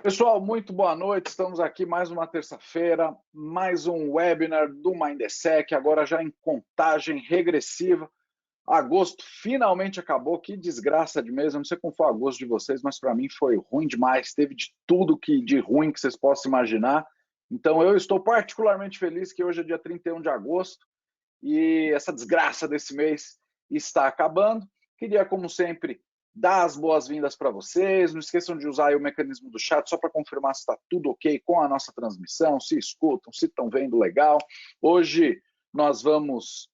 Pessoal, muito boa noite. Estamos aqui mais uma terça-feira, mais um webinar do Mindesec, agora já em contagem regressiva. Agosto finalmente acabou. Que desgraça de mês. Eu não sei como foi o agosto de vocês, mas para mim foi ruim demais. Teve de tudo que de ruim que vocês possam imaginar. Então eu estou particularmente feliz que hoje é dia 31 de agosto e essa desgraça desse mês está acabando. Queria, como sempre, dar as boas-vindas para vocês. Não esqueçam de usar aí o mecanismo do chat só para confirmar se está tudo ok com a nossa transmissão, se escutam, se estão vendo legal. Hoje nós vamos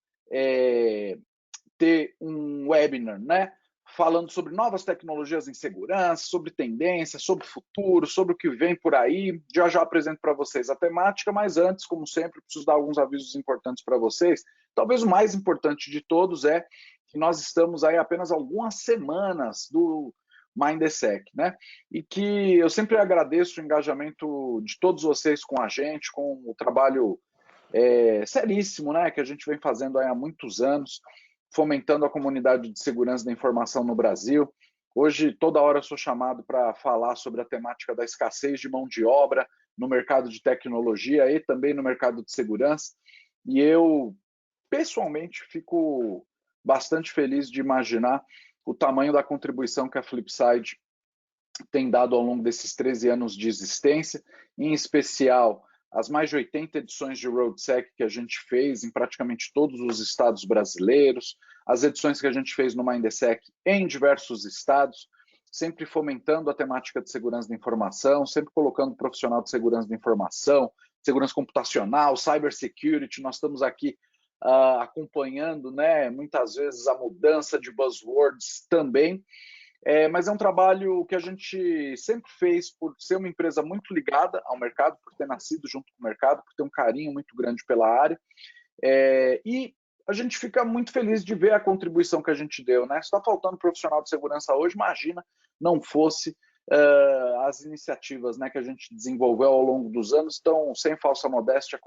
ter um webinar, né? Falando sobre novas tecnologias em segurança, sobre tendências, sobre futuro, sobre o que vem por aí. Já já apresento para vocês a temática, mas antes, como sempre, preciso dar alguns avisos importantes para vocês. Talvez o mais importante de todos é que nós estamos aí apenas algumas semanas do Mindesec, né? E que eu sempre agradeço o engajamento de todos vocês com a gente, com o trabalho seríssimo, né? Que a gente vem fazendo aí há muitos anos, fomentando a comunidade de segurança da informação no Brasil. Hoje, toda hora eu sou chamado para falar sobre a temática da escassez de mão de obra no mercado de tecnologia e também no mercado de segurança. E eu, pessoalmente, fico bastante feliz de imaginar o tamanho da contribuição que a Flipside tem dado ao longo desses 13 anos de existência, em especial as mais de 80 edições de RoadSec que a gente fez em praticamente todos os estados brasileiros, as edições que a gente fez no Mindesec em diversos estados, sempre fomentando a temática de segurança da informação, sempre colocando o profissional de segurança da informação, segurança computacional, cybersecurity. Nós estamos aqui acompanhando, né, muitas vezes a mudança de buzzwords também. Mas é um trabalho que a gente sempre fez por ser uma empresa muito ligada ao mercado, por ter nascido junto com o mercado, por ter um carinho muito grande pela área. E a gente fica muito feliz de ver a contribuição que a gente deu, né? Se está faltando profissional de segurança hoje, imagina não fosse as iniciativas, né, que a gente desenvolveu ao longo dos anos. Então, sem falsa modéstia,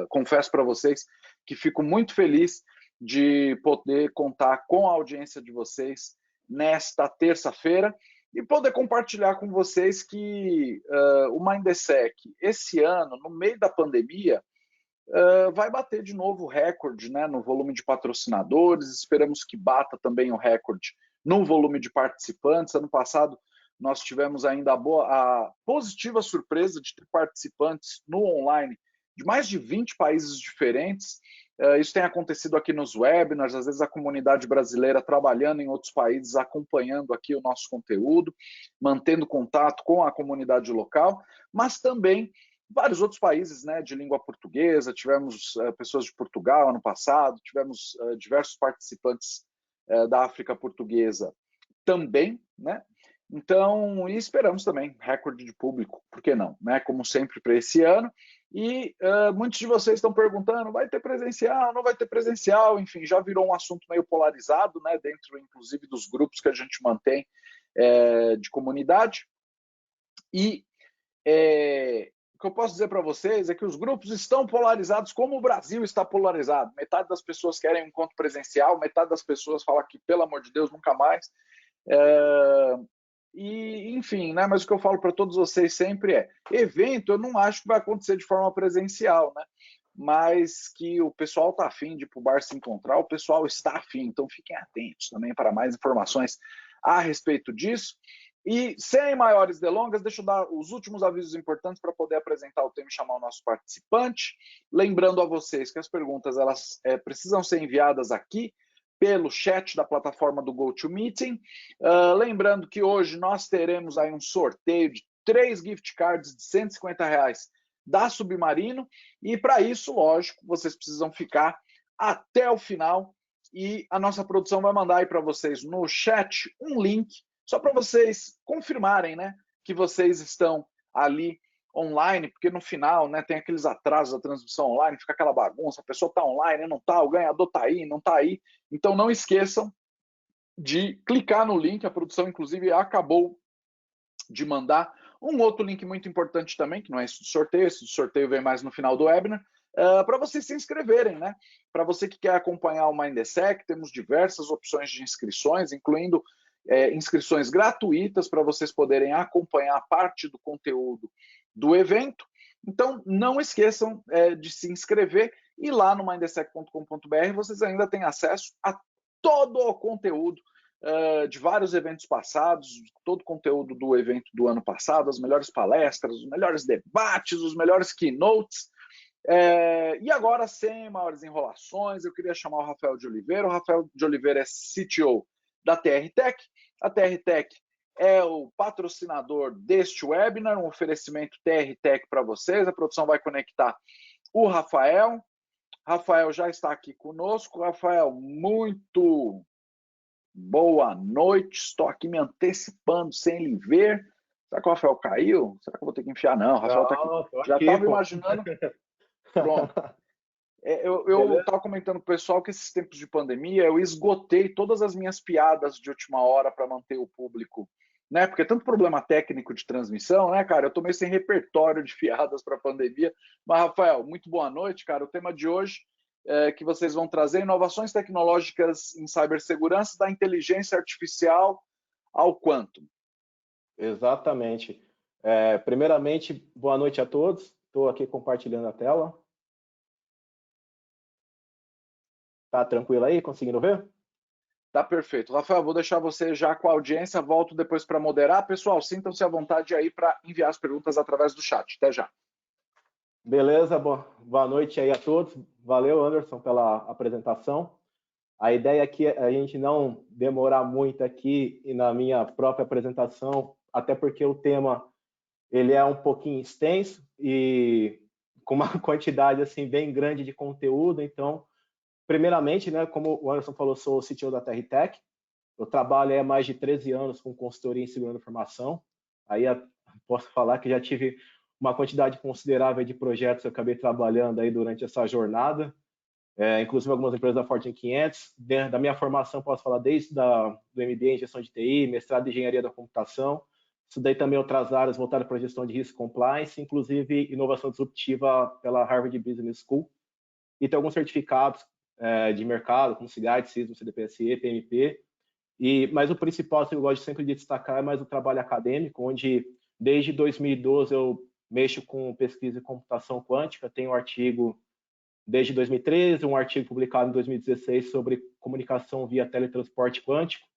confesso para vocês que fico muito feliz de poder contar com a audiência de vocês nesta terça-feira e poder compartilhar com vocês que o Mindesec, esse ano, no meio da pandemia, vai bater de novo o recorde, né, no volume de patrocinadores. Esperamos que bata também o recorde no volume de participantes. Ano passado nós tivemos ainda a positiva surpresa de ter participantes no online de mais de 20 países diferentes. Isso tem acontecido aqui nos webinars, às vezes a comunidade brasileira trabalhando em outros países, acompanhando aqui o nosso conteúdo, mantendo contato com a comunidade local, mas também vários outros países, né, de língua portuguesa. Tivemos pessoas de Portugal ano passado, tivemos diversos participantes da África portuguesa também, né? Então, e esperamos também recorde de público, por que não, né? Como sempre para esse ano. E muitos de vocês estão perguntando, vai ter presencial, não vai ter presencial? Enfim, já virou um assunto meio polarizado, né? Dentro, inclusive, dos grupos que a gente mantém de comunidade. E o que eu posso dizer para vocês é que os grupos estão polarizados como o Brasil está polarizado. Metade das pessoas querem um encontro presencial, metade das pessoas fala que, pelo amor de Deus, nunca mais. E, enfim, né? Mas o que eu falo para todos vocês sempre é: evento eu não acho que vai acontecer de forma presencial, né? Mas que o pessoal está afim de ir para o bar se encontrar, o pessoal está afim, então fiquem atentos também para mais informações a respeito disso. E sem maiores delongas, deixa eu dar os últimos avisos importantes para poder apresentar o tema e chamar o nosso participante. Lembrando a vocês que as perguntas elas precisam ser enviadas aqui pelo chat da plataforma do GoToMeeting. Lembrando que hoje nós teremos aí um sorteio de 3 gift cards de R$ 150 da Submarino. E para isso, lógico, vocês precisam ficar até o final. E a nossa produção vai mandar aí para vocês no chat um link só para vocês confirmarem, né, que vocês estão ali online, porque no final, né, tem aqueles atrasos da transmissão online, fica aquela bagunça, a pessoa está online, não está, o ganhador está aí, não está aí. Então não esqueçam de clicar no link, a produção inclusive acabou de mandar um outro link muito importante também, que não é esse do sorteio vem mais no final do webinar, para vocês se inscreverem, né? Para você que quer acompanhar o Mindesec, temos diversas opções de inscrições, incluindo inscrições gratuitas para vocês poderem acompanhar parte do conteúdo do evento. Então, não esqueçam de se inscrever, e lá no mindesec.com.br vocês ainda têm acesso a todo o conteúdo de vários eventos passados, todo o conteúdo do evento do ano passado, as melhores palestras, os melhores debates, os melhores keynotes. E agora, sem maiores enrolações, eu queria chamar o Rafael de Oliveira. O Rafael de Oliveira é CTO da TR Tech. A TR Tech é o patrocinador deste webinar, um oferecimento TR Tech para vocês. A produção vai conectar o Rafael. Rafael já está aqui conosco. Rafael, muito boa noite. Estou aqui me antecipando sem lhe ver. Será que o Rafael caiu? Será que eu vou ter que enfiar? Não, o Rafael está aqui. Já estava imaginando. Pronto. Eu estava comentando com o pessoal que esses tempos de pandemia eu esgotei todas as minhas piadas de última hora para manter o público, né? Porque é tanto problema técnico de transmissão, né, cara? Eu tô meio sem repertório de piadas para a pandemia. Mas, Rafael, muito boa noite, cara. O tema de hoje é que vocês vão trazer inovações tecnológicas em cibersegurança da inteligência artificial ao quantum. Exatamente. Primeiramente, boa noite a todos. Estou aqui compartilhando a tela. Tá tranquilo aí? Conseguindo ver? Tá perfeito. Rafael, vou deixar você já com a audiência, volto depois para moderar. Pessoal, sintam-se à vontade aí para enviar as perguntas através do chat. Até já. Beleza, boa noite aí a todos. Valeu, Anderson, pela apresentação. A ideia aqui é a gente não demorar muito aqui e na minha própria apresentação, até porque o tema ele é um pouquinho extenso e com uma quantidade assim bem grande de conteúdo. Então, primeiramente, né, como o Anderson falou, sou o CTO da TR Tech. Eu trabalho há mais de 13 anos com consultoria em segurança da informação. Aí posso falar que já tive uma quantidade considerável de projetos que eu acabei trabalhando aí durante essa jornada, inclusive algumas empresas da Fortune 500. Da minha formação, posso falar desde do MBA em gestão de TI, mestrado em engenharia da computação. Estudei também outras áreas voltadas para a gestão de risco e compliance, inclusive inovação disruptiva pela Harvard Business School. E tem alguns certificados de mercado, como CIGAD, CISM, CDPSE, PMP. Mas o principal, assim, eu gosto sempre de destacar, é mais o trabalho acadêmico, onde desde 2012 eu mexo com pesquisa e computação quântica. Tenho um artigo desde 2013, um artigo publicado em 2016 sobre comunicação via teletransporte quântico,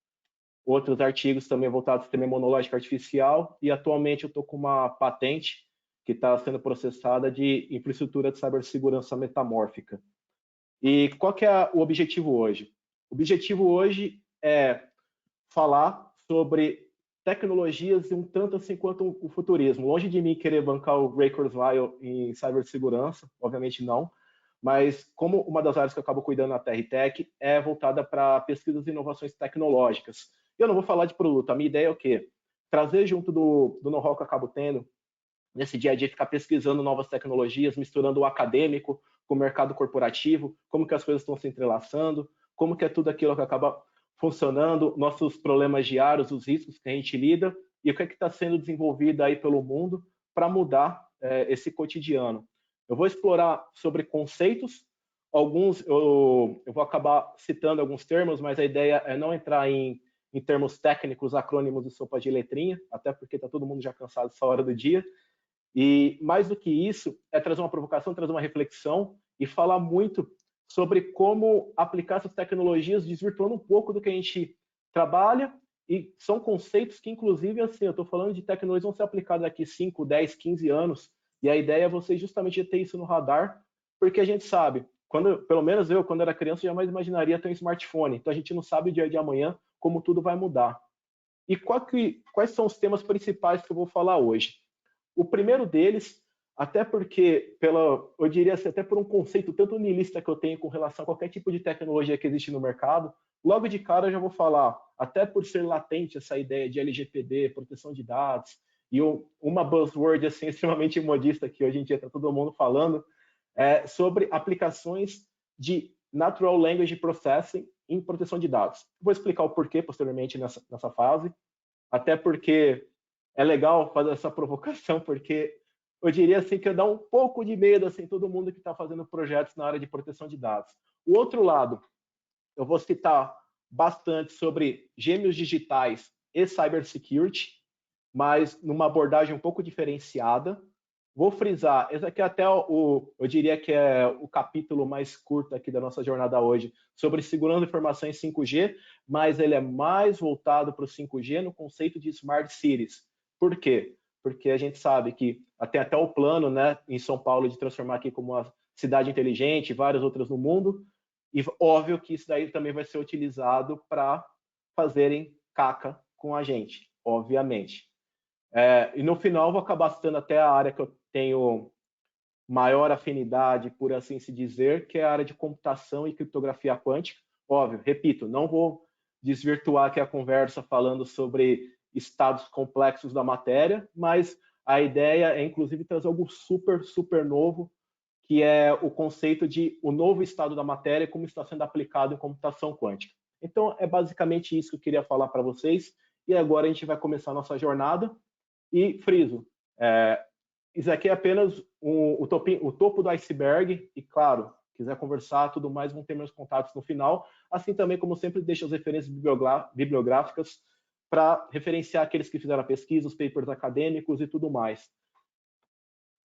outros artigos também voltados ao sistema imunológico artificial, e atualmente eu estou com uma patente que está sendo processada de infraestrutura de cibersegurança metamórfica. E qual que é o objetivo hoje? O objetivo hoje é falar sobre tecnologias um tanto assim quanto o futurismo. Longe de mim querer bancar o Ray Kurzweil em cibersegurança, obviamente não, mas como uma das áreas que eu acabo cuidando na TR Tech é voltada para pesquisas e inovações tecnológicas. Eu não vou falar de produto, a minha ideia é o quê? Trazer junto do know-how que eu acabo tendo, nesse dia a dia, ficar pesquisando novas tecnologias, misturando o acadêmico com o mercado corporativo, como que as coisas estão se entrelaçando, como que é tudo aquilo que acaba funcionando, nossos problemas diários, os riscos que a gente lida e o que é que está sendo desenvolvido aí pelo mundo para mudar esse cotidiano. Eu vou explorar sobre conceitos, alguns eu vou acabar citando alguns termos, mas a ideia é não entrar em termos técnicos, acrônimos e sopa de letrinha, até porque está todo mundo já cansado dessa hora do dia. E mais do que isso, é trazer uma provocação, trazer uma reflexão e falar muito sobre como aplicar essas tecnologias, desvirtuando um pouco do que a gente trabalha, e são conceitos que, inclusive, assim, eu estou falando de tecnologias que vão ser aplicadas daqui 5, 10, 15 anos, e a ideia é você justamente ter isso no radar, porque a gente sabe, pelo menos eu, quando era criança, jamais imaginaria ter um smartphone, então a gente não sabe o dia de amanhã como tudo vai mudar. E quais são os temas principais que eu vou falar hoje? O primeiro deles, até porque, eu diria assim, até por um conceito tanto niilista que eu tenho com relação a qualquer tipo de tecnologia que existe no mercado, logo de cara eu já vou falar, até por ser latente essa ideia de LGPD, proteção de dados, e uma buzzword assim, extremamente modista que hoje em dia está todo mundo falando, sobre aplicações de Natural Language Processing em proteção de dados. Vou explicar o porquê posteriormente nessa fase, até porque é legal fazer essa provocação, porque eu diria assim que dá um pouco de medo assim todo mundo que está fazendo projetos na área de proteção de dados. O outro lado, eu vou citar bastante sobre gêmeos digitais e cybersecurity, mas numa abordagem um pouco diferenciada. Vou frisar, esse aqui é até eu diria que é o capítulo mais curto aqui da nossa jornada hoje, sobre segurança da informação em 5G, mas ele é mais voltado para o 5G no conceito de Smart Cities. Por quê? Porque a gente sabe que tem até o plano, né, em São Paulo de transformar aqui como uma cidade inteligente, várias outras no mundo, e óbvio que isso daí também vai ser utilizado para fazerem caca com a gente, obviamente. E no final vou acabar citando até a área que eu tenho maior afinidade, por assim se dizer, que é a área de computação e criptografia quântica. Óbvio, repito, não vou desvirtuar aqui a conversa falando sobre estados complexos da matéria, mas a ideia é, inclusive, trazer algo super, super novo, que é o conceito de o novo estado da matéria e como está sendo aplicado em computação quântica. Então, é basicamente isso que eu queria falar para vocês, e agora a gente vai começar a nossa jornada. E friso, isso aqui é apenas o topo do iceberg, e claro, quiser conversar, tudo mais, vão ter meus contatos no final, assim também, como sempre, deixo as referências bibliográficas para referenciar aqueles que fizeram a pesquisa, os papers acadêmicos e tudo mais.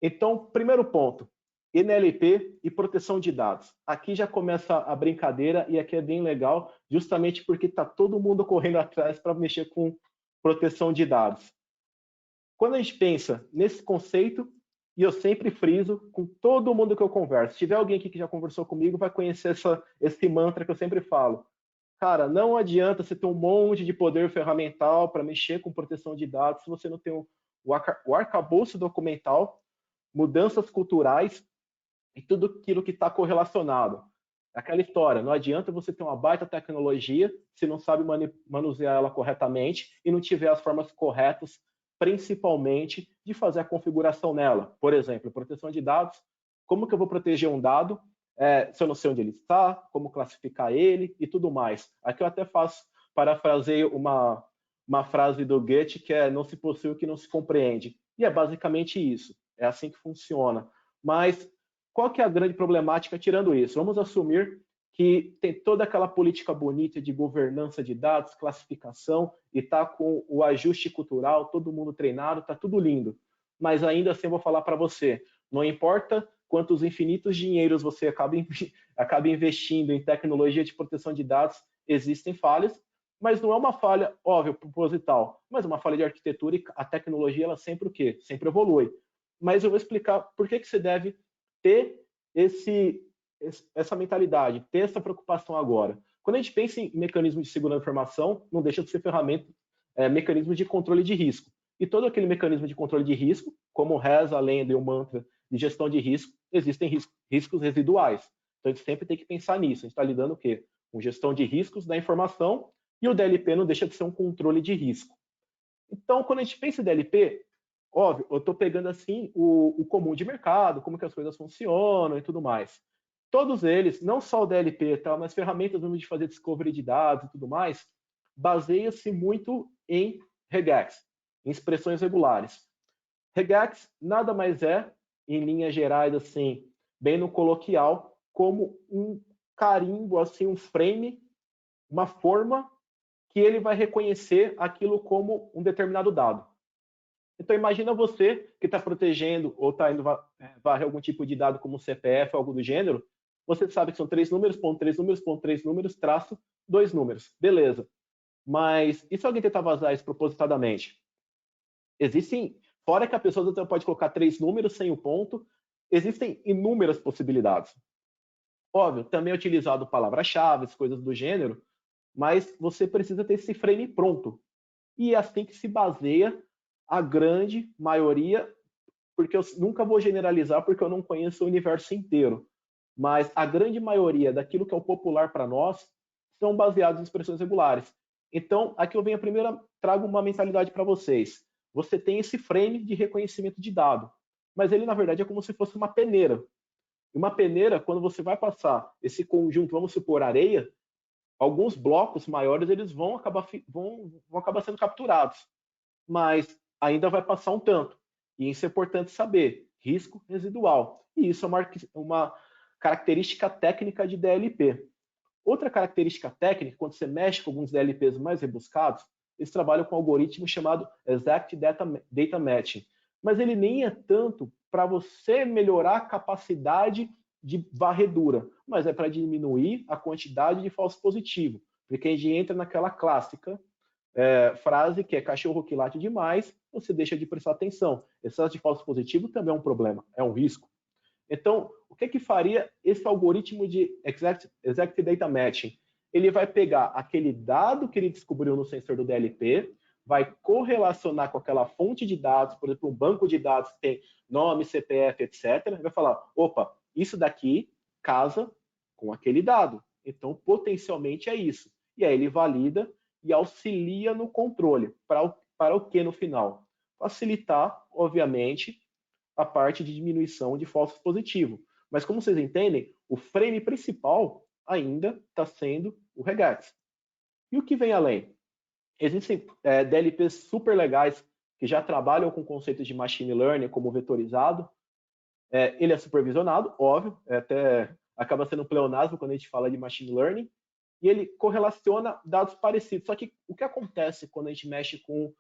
Então, primeiro ponto, NLP e proteção de dados. Aqui já começa a brincadeira, e aqui é bem legal, justamente porque está todo mundo correndo atrás para mexer com proteção de dados. Quando a gente pensa nesse conceito, e eu sempre friso com todo mundo que eu converso, se tiver alguém aqui que já conversou comigo, vai conhecer esse mantra que eu sempre falo. Cara, não adianta você ter um monte de poder ferramental para mexer com proteção de dados se você não tem o arcabouço documental, mudanças culturais e tudo aquilo que está correlacionado. Aquela história, não adianta você ter uma baita tecnologia se não sabe manusear ela corretamente e não tiver as formas corretas, principalmente de fazer a configuração nela. Por exemplo, proteção de dados. Como que eu vou proteger um dado se eu não sei onde ele está, como classificar ele e tudo mais. Aqui eu até parafraseio uma frase do Goethe, que é: não se possui o que não se compreende. E é basicamente isso. É assim que funciona. Mas qual que é a grande problemática tirando isso? Vamos assumir que tem toda aquela política bonita de governança de dados, classificação, e está com o ajuste cultural, todo mundo treinado, está tudo lindo. Mas ainda assim eu vou falar para você, não importa quantos infinitos dinheiros você acaba investindo em tecnologia de proteção de dados, existem falhas, mas não é uma falha, óbvio, proposital, mas uma falha de arquitetura, e a tecnologia, ela sempre o quê? Sempre evolui. Mas eu vou explicar por que você deve ter essa mentalidade, ter essa preocupação agora. Quando a gente pensa em mecanismos de segurança da informação, não deixa de ser mecanismos de controle de risco. E todo aquele mecanismo de controle de risco, como reza a lenda e o mantra de gestão de risco, existem riscos residuais. Então a gente sempre tem que pensar nisso. A gente está lidando o quê? Com gestão de riscos da informação, e o DLP não deixa de ser um controle de risco. Então, quando a gente pensa em DLP, óbvio, eu estou pegando assim o comum de mercado, como que as coisas funcionam e tudo mais. Todos eles, não só o DLP, tá, mas ferramentas de fazer discovery de dados e tudo mais, baseia-se muito em regex, em expressões regulares. Regex nada mais é, em linhas gerais, assim, bem no coloquial, como um carimbo, assim, um frame, uma forma que ele vai reconhecer aquilo como um determinado dado. Então, imagina você que está protegendo ou está indo varrer algum tipo de dado como CPF ou algo do gênero, você sabe que são 3 números, ponto 3 números, ponto 3 números, traço 2 números. Beleza. Mas e se alguém tentar vazar isso propositadamente? Existem, fora que a pessoa pode colocar 3 números sem o ponto, existem inúmeras possibilidades. Óbvio, também é utilizado palavras-chave, coisas do gênero, mas você precisa ter esse frame pronto. E é assim que se baseia a grande maioria, porque eu nunca vou generalizar porque eu não conheço o universo inteiro, mas a grande maioria daquilo que é o popular para nós são baseados em expressões regulares. Então, aqui eu venho trago uma mentalidade para vocês. Você tem esse frame de reconhecimento de dado, mas ele, na verdade, é como se fosse uma peneira. E uma peneira, quando você vai passar esse conjunto, vamos supor, areia, alguns blocos maiores eles vão acabar sendo capturados, mas ainda vai passar um tanto. E isso é importante saber, risco residual. E isso é uma característica técnica de DLP. Outra característica técnica, quando você mexe com alguns DLPs mais rebuscados, eles trabalham com um algoritmo chamado Exact Data Matching. Mas ele nem é tanto para você melhorar a capacidade de varredura, mas é para diminuir a quantidade de falso positivo. Porque a gente entra naquela clássica frase que é cachorro que late demais, você deixa de prestar atenção. Excesso de falso positivo também é um problema, é um risco. Então, o que faria esse algoritmo de Exact Data Matching? Ele vai pegar aquele dado que ele descobriu no sensor do DLP, vai correlacionar com aquela fonte de dados, por exemplo, um banco de dados que tem nome, CPF, etc. Vai falar, opa, isso daqui casa com aquele dado. Então, potencialmente é isso. E aí ele valida e auxilia no controle. Para o que no final? Facilitar, obviamente, a parte de diminuição de falsos positivos. Mas como vocês entendem, o frame principal ainda está sendo o regex. E o que vem além? Existem DLPs super legais que já trabalham com conceitos de machine learning como vetorizado. Ele é supervisionado, óbvio, até acaba sendo um pleonasmo quando a gente fala de machine learning, e ele correlaciona dados parecidos. Só que o que acontece quando a gente mexe com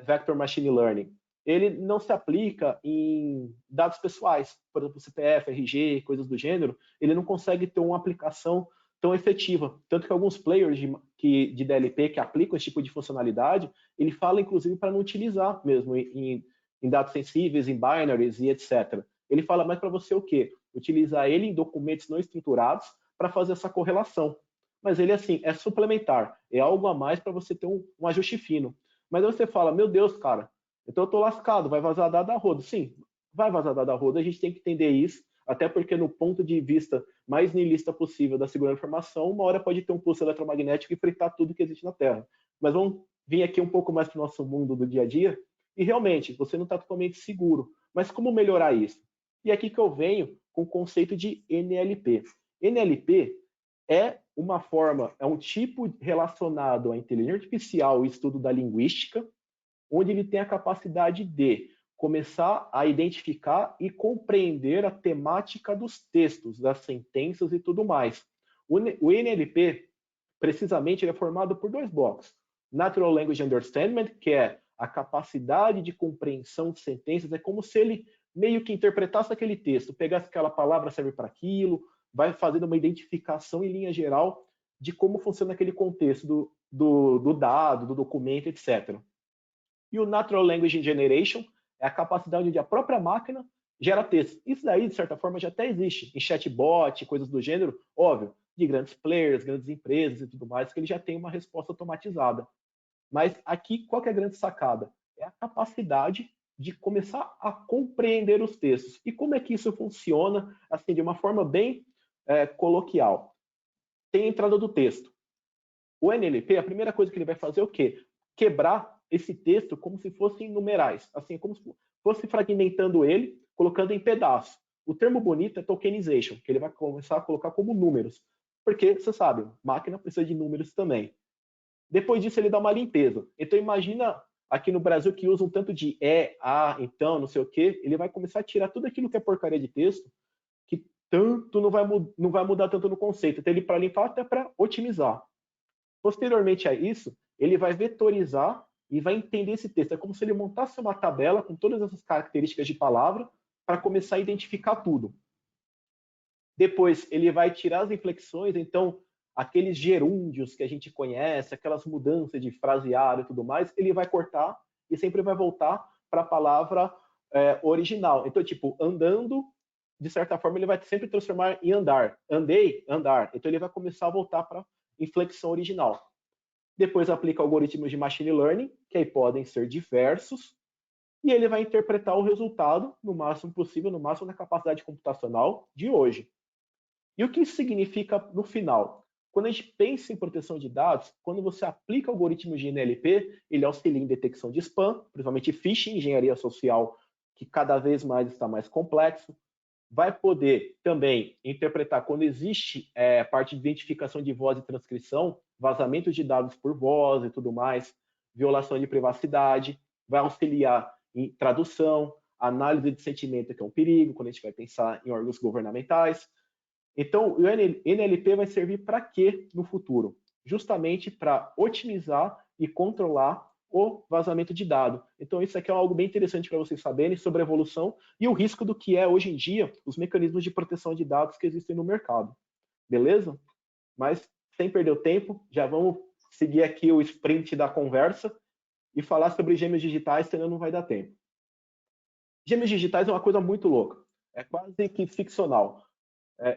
vector machine learning? Ele não se aplica em dados pessoais, por exemplo, CPF, RG, coisas do gênero, ele não consegue ter uma aplicação tão efetiva. Tanto que alguns players de DLP que aplicam esse tipo de funcionalidade, ele fala, inclusive, para não utilizar mesmo em dados sensíveis, em binaries e etc. Ele fala mais para você o quê? Utilizar ele em documentos não estruturados para fazer essa correlação. Mas ele, assim, é suplementar, é algo a mais para você ter um ajuste fino. Mas aí você fala, meu Deus, cara, então eu estou lascado, vai vazar dado a rodo. Sim, vai vazar dado a rodo, a gente tem que entender isso, até porque no ponto de vista mais niilista possível da segurança da informação, uma hora pode ter um pulso eletromagnético e fritar tudo que existe na Terra. Mas vamos vir aqui um pouco mais para o nosso mundo do dia a dia, e realmente, você não está totalmente seguro. Mas como melhorar isso? E é aqui que eu venho com o conceito de NLP. NLP é uma forma, é um tipo relacionado à inteligência artificial e estudo da linguística, onde ele tem a capacidade de começar a identificar e compreender a temática dos textos, das sentenças e tudo mais. O NLP, precisamente, ele é formado por dois blocos. Natural Language Understanding, que é a capacidade de compreensão de sentenças, é como se ele meio que interpretasse aquele texto, pegasse aquela palavra, serve para aquilo, vai fazendo uma identificação em linha geral de como funciona aquele contexto do dado, do documento, etc. E o Natural Language Generation é a capacidade onde a própria máquina gera texto. Isso daí, de certa forma, já até existe em chatbot, coisas do gênero, óbvio, de grandes players, grandes empresas e tudo mais, que ele já tem uma resposta automatizada. Mas aqui, qual que é a grande sacada? É a capacidade de começar a compreender os textos. E como é que isso funciona, assim, de uma forma bem coloquial? Tem a entrada do texto. O NLP, a primeira coisa que ele vai fazer é o quê? Quebrar esse texto como se fossem numerais, assim, como se fosse fragmentando ele, colocando em pedaços. O termo bonito é tokenization, que ele vai começar a colocar como números, porque, você sabe, máquina precisa de números também. Depois disso, ele dá uma limpeza. Então, imagina aqui no Brasil que usa um tanto de então, não sei o quê, ele vai começar a tirar tudo aquilo que é porcaria de texto, que tanto não vai mudar tanto no conceito. Então, ele para limpar até para otimizar. Posteriormente a isso, ele vai vetorizar e vai entender esse texto. É como se ele montasse uma tabela com todas essas características de palavra para começar a identificar tudo. Depois, ele vai tirar as inflexões, então, aqueles gerúndios que a gente conhece, aquelas mudanças de fraseário e tudo mais, ele vai cortar e sempre vai voltar para a palavra original. Então, tipo, andando, de certa forma, ele vai sempre transformar em andar. Andei, andar. Então, ele vai começar a voltar para inflexão original. Depois aplica algoritmos de machine learning, que aí podem ser diversos, e ele vai interpretar o resultado no máximo possível, no máximo da capacidade computacional de hoje. E o que isso significa no final? Quando a gente pensa em proteção de dados, quando você aplica algoritmos de NLP, ele auxilia em detecção de spam, principalmente phishing, engenharia social, que cada vez mais está mais complexo. Vai poder também interpretar quando existe parte de identificação de voz e transcrição, vazamento de dados por voz e tudo mais, violação de privacidade, vai auxiliar em tradução, análise de sentimento, que é um perigo, quando a gente vai pensar em órgãos governamentais. Então, o NLP vai servir para quê no futuro? Justamente para otimizar e controlar o vazamento de dado. Então, isso aqui é algo bem interessante para vocês saberem sobre a evolução e o risco do que é, hoje em dia, os mecanismos de proteção de dados que existem no mercado. Beleza? Mas, sem perder o tempo, já vamos seguir aqui o sprint da conversa e falar sobre gêmeos digitais, senão não vai dar tempo. Gêmeos digitais é uma coisa muito louca. É quase que ficcional.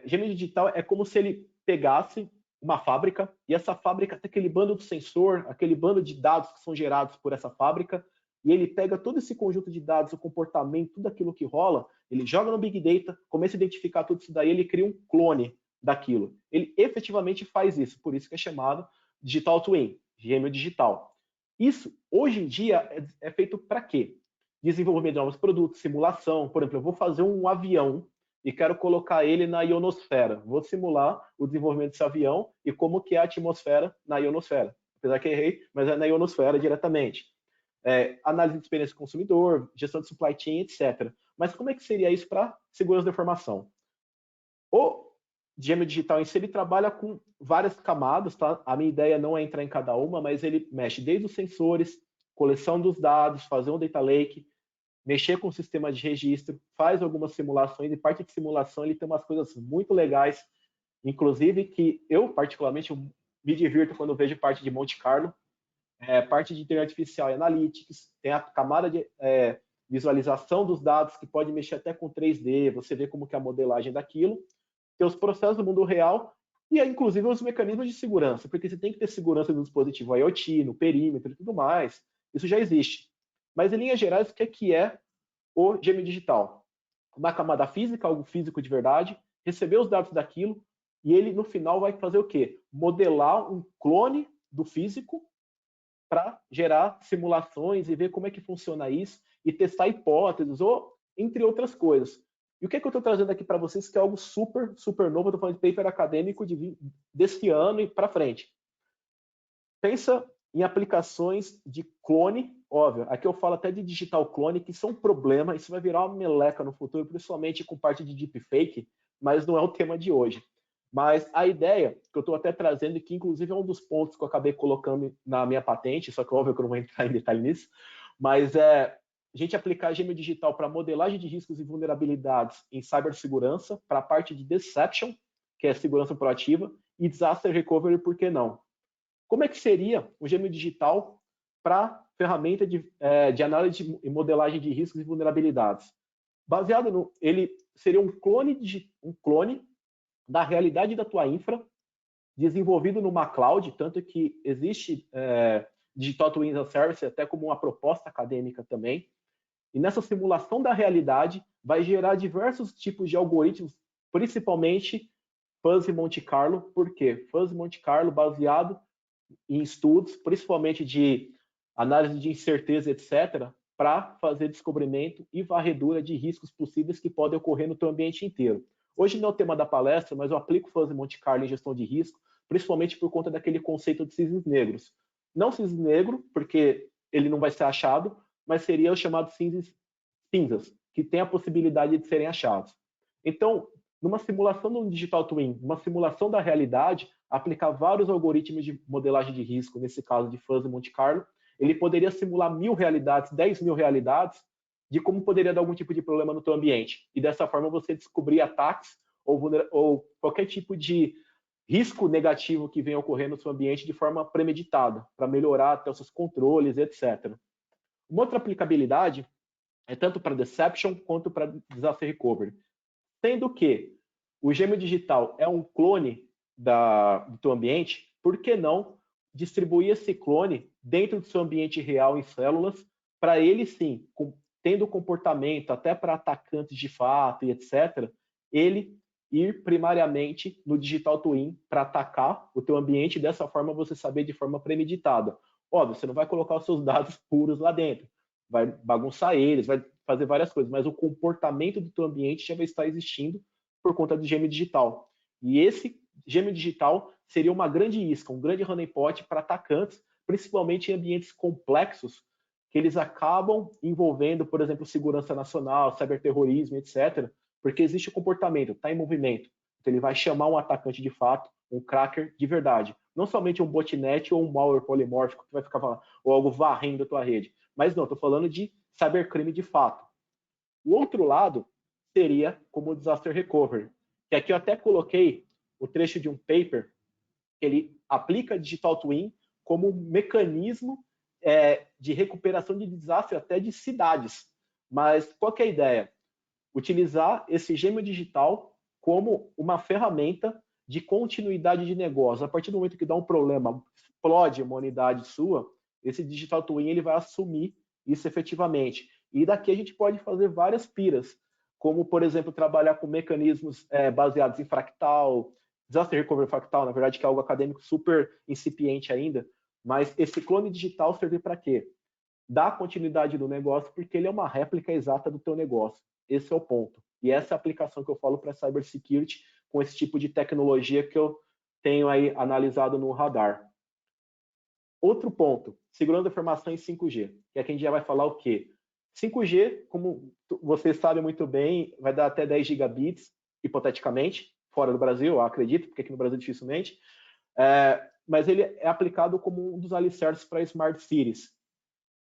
Gêmeo digital é como se ele pegasse uma fábrica e essa fábrica tem aquele bando de sensor, aquele bando de dados que são gerados por essa fábrica, e ele pega todo esse conjunto de dados, o comportamento, tudo aquilo que rola, ele joga no Big Data, começa a identificar tudo isso daí, ele cria um clone daquilo. Ele efetivamente faz isso, por isso que é chamado Digital Twin, gêmeo digital. Isso, hoje em dia, é feito para quê? Desenvolvimento de novos produtos, simulação. Por exemplo, eu vou fazer um avião e quero colocar ele na ionosfera. Vou simular o desenvolvimento desse avião e como que é a atmosfera na ionosfera. Apesar que errei, mas é na ionosfera diretamente. Análise de experiência do consumidor, gestão de supply chain, etc. Mas como é que seria isso para segurança da informação? O gêmeo digital em si, ele trabalha com várias camadas, tá? A minha ideia não é entrar em cada uma, mas ele mexe desde os sensores, coleção dos dados, fazer um data lake, mexer com o sistema de registro, faz algumas simulações, e parte de simulação ele tem umas coisas muito legais, inclusive que eu, particularmente, me divirto quando vejo parte de Monte Carlo, parte de inteligência artificial e analytics, tem a camada de visualização dos dados, que pode mexer até com 3D, você vê como que é a modelagem daquilo, tem os processos do mundo real, e inclusive os mecanismos de segurança, porque você tem que ter segurança do dispositivo IoT, no perímetro e tudo mais, isso já existe. Mas, em linhas gerais, o que é o gêmeo digital? Uma camada física, algo físico de verdade, receber os dados daquilo, e ele, no final, vai fazer o quê? Modelar um clone do físico para gerar simulações e ver como é que funciona isso, e testar hipóteses, ou entre outras coisas. E o que eu estou trazendo aqui para vocês, que é algo super, super novo, eu estou falando de paper acadêmico desse ano e para frente. Pensa em aplicações de clone, óbvio, aqui eu falo até de digital clone, que são um problema, isso vai virar uma meleca no futuro, principalmente com parte de deepfake, mas não é o tema de hoje. Mas a ideia que eu estou até trazendo, que inclusive é um dos pontos que eu acabei colocando na minha patente, só que óbvio que eu não vou entrar em detalhe nisso, mas a gente aplicar gêmeo digital para modelagem de riscos e vulnerabilidades em cibersegurança, para a parte de deception, que é segurança proativa, e disaster recovery, por que não? Como é que seria o gêmeo digital para ferramenta de análise e modelagem de riscos e vulnerabilidades? Baseado no, ele seria um clone da realidade da tua infra, desenvolvido numa cloud, tanto que existe Digital Twin as a Service até como uma proposta acadêmica também. E nessa simulação da realidade vai gerar diversos tipos de algoritmos, principalmente Fuzzy Monte Carlo. Por quê? Fuzzy Monte Carlo baseado em estudos, principalmente de análise de incerteza, etc., para fazer descobrimento e varredura de riscos possíveis que podem ocorrer no teu ambiente inteiro. Hoje não é o tema da palestra, mas eu aplico o Fuzzy Monte Carlo em gestão de risco, principalmente por conta daquele conceito de cisnes negros. Não cisne negro, porque ele não vai ser achado, mas seria o chamado cinzas, que tem a possibilidade de serem achados. Então, numa simulação do Digital Twin, uma simulação da realidade, aplicar vários algoritmos de modelagem de risco, nesse caso de Fuzzy Monte Carlo, ele poderia simular 1000 realidades, 10.000 realidades, de como poderia dar algum tipo de problema no teu ambiente. E dessa forma você descobrir ataques ou qualquer tipo de risco negativo que venha ocorrer no seu ambiente de forma premeditada, para melhorar até os seus controles, etc. Uma outra aplicabilidade é tanto para Deception quanto para Disaster Recovery. Sendo que o gêmeo digital é um clone do teu ambiente, por que não distribuir esse clone dentro do seu ambiente real em células, para ele sim, tendo comportamento até para atacantes de fato e etc., ele ir primariamente no Digital Twin para atacar o teu ambiente, e dessa forma você saber de forma premeditada. Óbvio, você não vai colocar os seus dados puros lá dentro, vai bagunçar eles, vai fazer várias coisas, mas o comportamento do teu ambiente já vai estar existindo por conta do gêmeo digital. E esse gêmeo digital seria uma grande isca, um grande honeypot para atacantes, principalmente em ambientes complexos, que eles acabam envolvendo, por exemplo, segurança nacional, ciberterrorismo, etc., porque existe o comportamento, está em movimento. Então, ele vai chamar um atacante de fato, um cracker de verdade. Não somente um botnet ou um malware polimórfico que vai ficar falando, ou algo varrendo a tua rede. Mas não, estou falando de cybercrime de fato. O outro lado seria como o disaster recovery, que aqui eu até coloquei o trecho de um paper que ele aplica Digital Twin como um mecanismo de recuperação de desastre até de cidades. Mas qual que é a ideia? Utilizar esse gêmeo digital como uma ferramenta de continuidade de negócio. A partir do momento que dá um problema, explode uma unidade sua, esse Digital Twin ele vai assumir isso efetivamente. E daqui a gente pode fazer várias piras, como, por exemplo, trabalhar com mecanismos baseados em fractal, disaster recovery fractal, na verdade, que é algo acadêmico super incipiente ainda, mas esse clone digital serve para quê? Dar continuidade no negócio, porque ele é uma réplica exata do teu negócio. Esse é o ponto. E essa é a aplicação que eu falo para cybersecurity com esse tipo de tecnologia que eu tenho aí analisado no radar. Outro ponto, segurando a informação em 5G, que aqui a gente já vai falar o quê? 5G, como vocês sabem muito bem, vai dar até 10 gigabits, hipoteticamente, fora do Brasil, eu acredito, porque aqui no Brasil dificilmente, mas ele é aplicado como um dos alicerces para Smart Cities.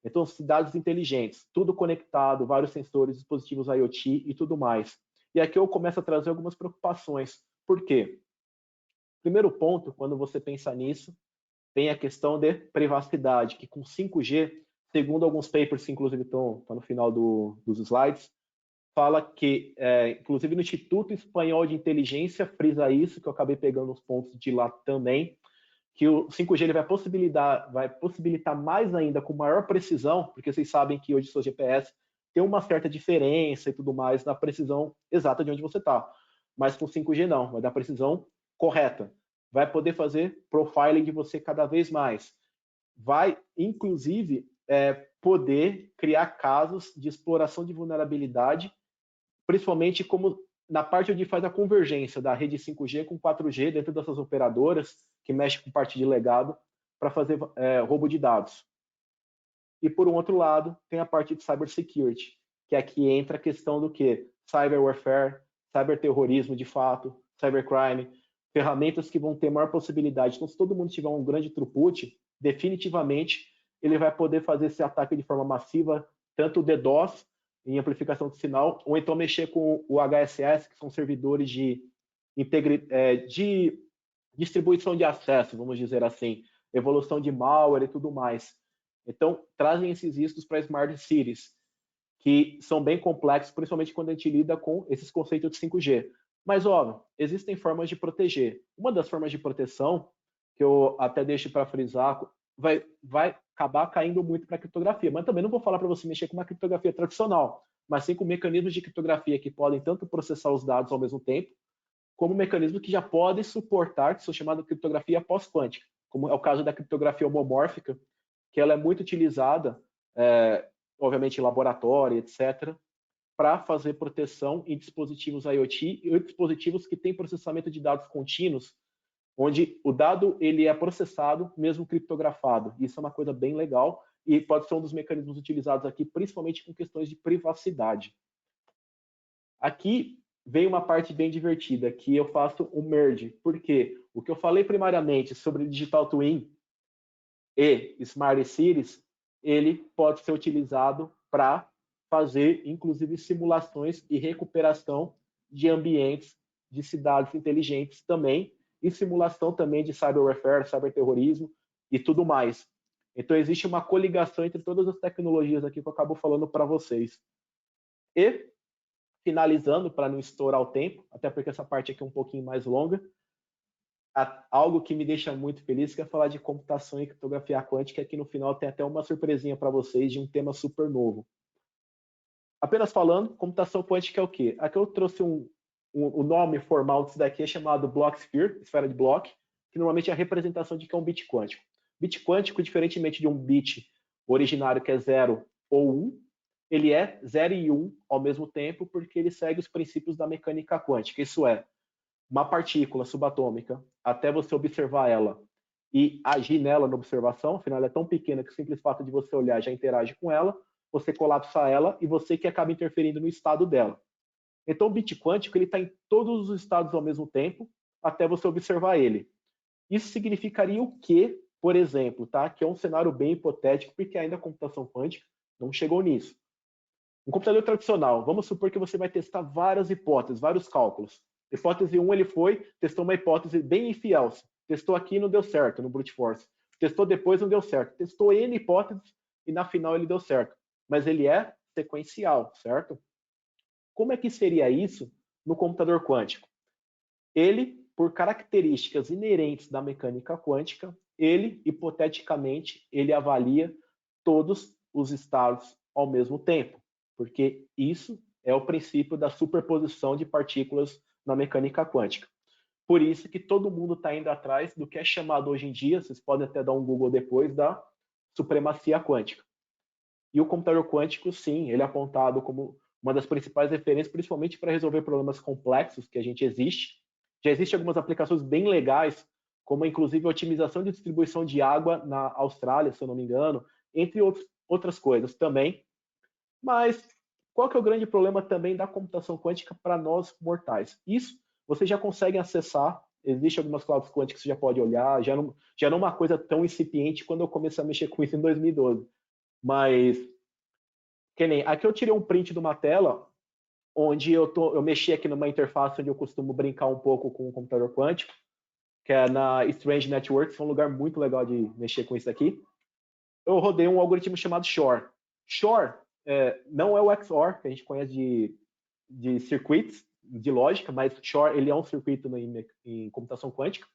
Então, cidades inteligentes, tudo conectado, vários sensores, dispositivos IoT e tudo mais. E aqui eu começo a trazer algumas preocupações. Por quê? Primeiro ponto, quando você pensa nisso, tem a questão de privacidade, que com 5G, segundo alguns papers que inclusive estão no final dos slides, fala que, inclusive no Instituto Espanhol de Inteligência, frisa isso, que eu acabei pegando os pontos de lá também, que o 5G ele vai possibilitar mais ainda, com maior precisão, porque vocês sabem que hoje o seu GPS tem uma certa diferença e tudo mais na precisão exata de onde você está. Mas com 5G não, vai dar precisão correta. Vai poder fazer profiling de você cada vez mais. Vai, inclusive, poder criar casos de exploração de vulnerabilidade, principalmente como na parte onde faz a convergência da rede 5G com 4G dentro dessas operadoras, que mexe com parte de legado, para fazer roubo de dados. E, por um outro lado, tem a parte de cybersecurity, que aqui entra a questão do quê? Cyber warfare, cyberterrorismo de fato, cybercrime, ferramentas que vão ter maior possibilidade. Então, se todo mundo tiver um grande throughput, definitivamente ele vai poder fazer esse ataque de forma massiva, tanto o DDoS, em amplificação de sinal, ou então mexer com o HSS, que são servidores de distribuição de acesso, vamos dizer assim, evolução de malware e tudo mais. Então, trazem esses riscos para Smart Cities, que são bem complexos, principalmente quando a gente lida com esses conceitos de 5G. Mas, óbvio, existem formas de proteger. Uma das formas de proteção, que eu até deixo para frisar, vai acabar caindo muito para a criptografia. Mas também não vou falar para você mexer com uma criptografia tradicional, mas sim com mecanismos de criptografia que podem tanto processar os dados ao mesmo tempo, como mecanismos que já podem suportar, que são chamadas de criptografia pós-quântica, como é o caso da criptografia homomórfica, que ela é muito utilizada, obviamente em laboratório, etc., para fazer proteção em dispositivos IoT e dispositivos que têm processamento de dados contínuos, onde o dado ele é processado mesmo criptografado. Isso é uma coisa bem legal e pode ser um dos mecanismos utilizados aqui, principalmente com questões de privacidade. Aqui vem uma parte bem divertida, que eu faço o merge, porque o que eu falei primariamente sobre Digital Twin e Smart Cities, ele pode ser utilizado para fazer, inclusive, simulações e recuperação de ambientes de cidades inteligentes também, e simulação também de cyber warfare, cyberterrorismo e tudo mais. Então, existe uma coligação entre todas as tecnologias aqui que eu acabo falando para vocês. E, finalizando, para não estourar o tempo, até porque essa parte aqui é um pouquinho mais longa, algo que me deixa muito feliz, que é falar de computação e criptografia quântica, aqui no final tem até uma surpresinha para vocês de um tema super novo. Apenas falando, computação quântica é o quê? Aqui eu trouxe o nome formal disso daqui é chamado Blocksphere, esfera de Bloch, que normalmente é a representação de que é um bit quântico. Bit quântico, diferentemente de um bit originário que é 0 ou 1, ele é 0 e 1 ao mesmo tempo, porque ele segue os princípios da mecânica quântica. Isso é, uma partícula subatômica, até você observar ela e agir nela na observação, afinal ela é tão pequena que o simples fato de você olhar já interage com ela, você colapsa ela e você que acaba interferindo no estado dela. Então, o bit quântico ele está em todos os estados ao mesmo tempo, até você observar ele. Isso significaria o quê, por exemplo, tá? Que é um cenário bem hipotético, porque ainda a computação quântica não chegou nisso. Um computador tradicional, vamos supor que você vai testar várias hipóteses, vários cálculos. Hipótese 1, ele testou uma hipótese bem infiel. Testou aqui e não deu certo, no brute force. Testou depois, não deu certo. Testou N hipóteses e na final ele deu certo. Mas ele é sequencial, certo? Como é que seria isso no computador quântico? Ele, por características inerentes da mecânica quântica, ele, hipoteticamente, ele avalia todos os estados ao mesmo tempo, porque isso é o princípio da superposição de partículas na mecânica quântica. Por isso que todo mundo está indo atrás do que é chamado hoje em dia, vocês podem até dar um Google depois, da supremacia quântica. E o computador quântico, sim, ele é apontado como uma das principais referências, principalmente para resolver problemas complexos que a gente existe. Já existem algumas aplicações bem legais, como inclusive a otimização de distribuição de água na Austrália, se eu não me engano, entre outras coisas também. Mas qual que é o grande problema também da computação quântica para nós mortais? Isso vocês já conseguem acessar, existem algumas clouds quânticas que você já pode olhar, já não é uma coisa tão incipiente quando eu comecei a mexer com isso em 2012. Mas, que nem, aqui eu tirei um print de uma tela, onde eu mexi aqui numa interface onde eu costumo brincar um pouco com o computador quântico, que é na Strange Networks, é um lugar muito legal de mexer com isso aqui. Eu rodei um algoritmo chamado Shor. Shor não é o XOR, que a gente conhece de circuitos, de lógica, mas Shor ele é um circuito em computação quântica,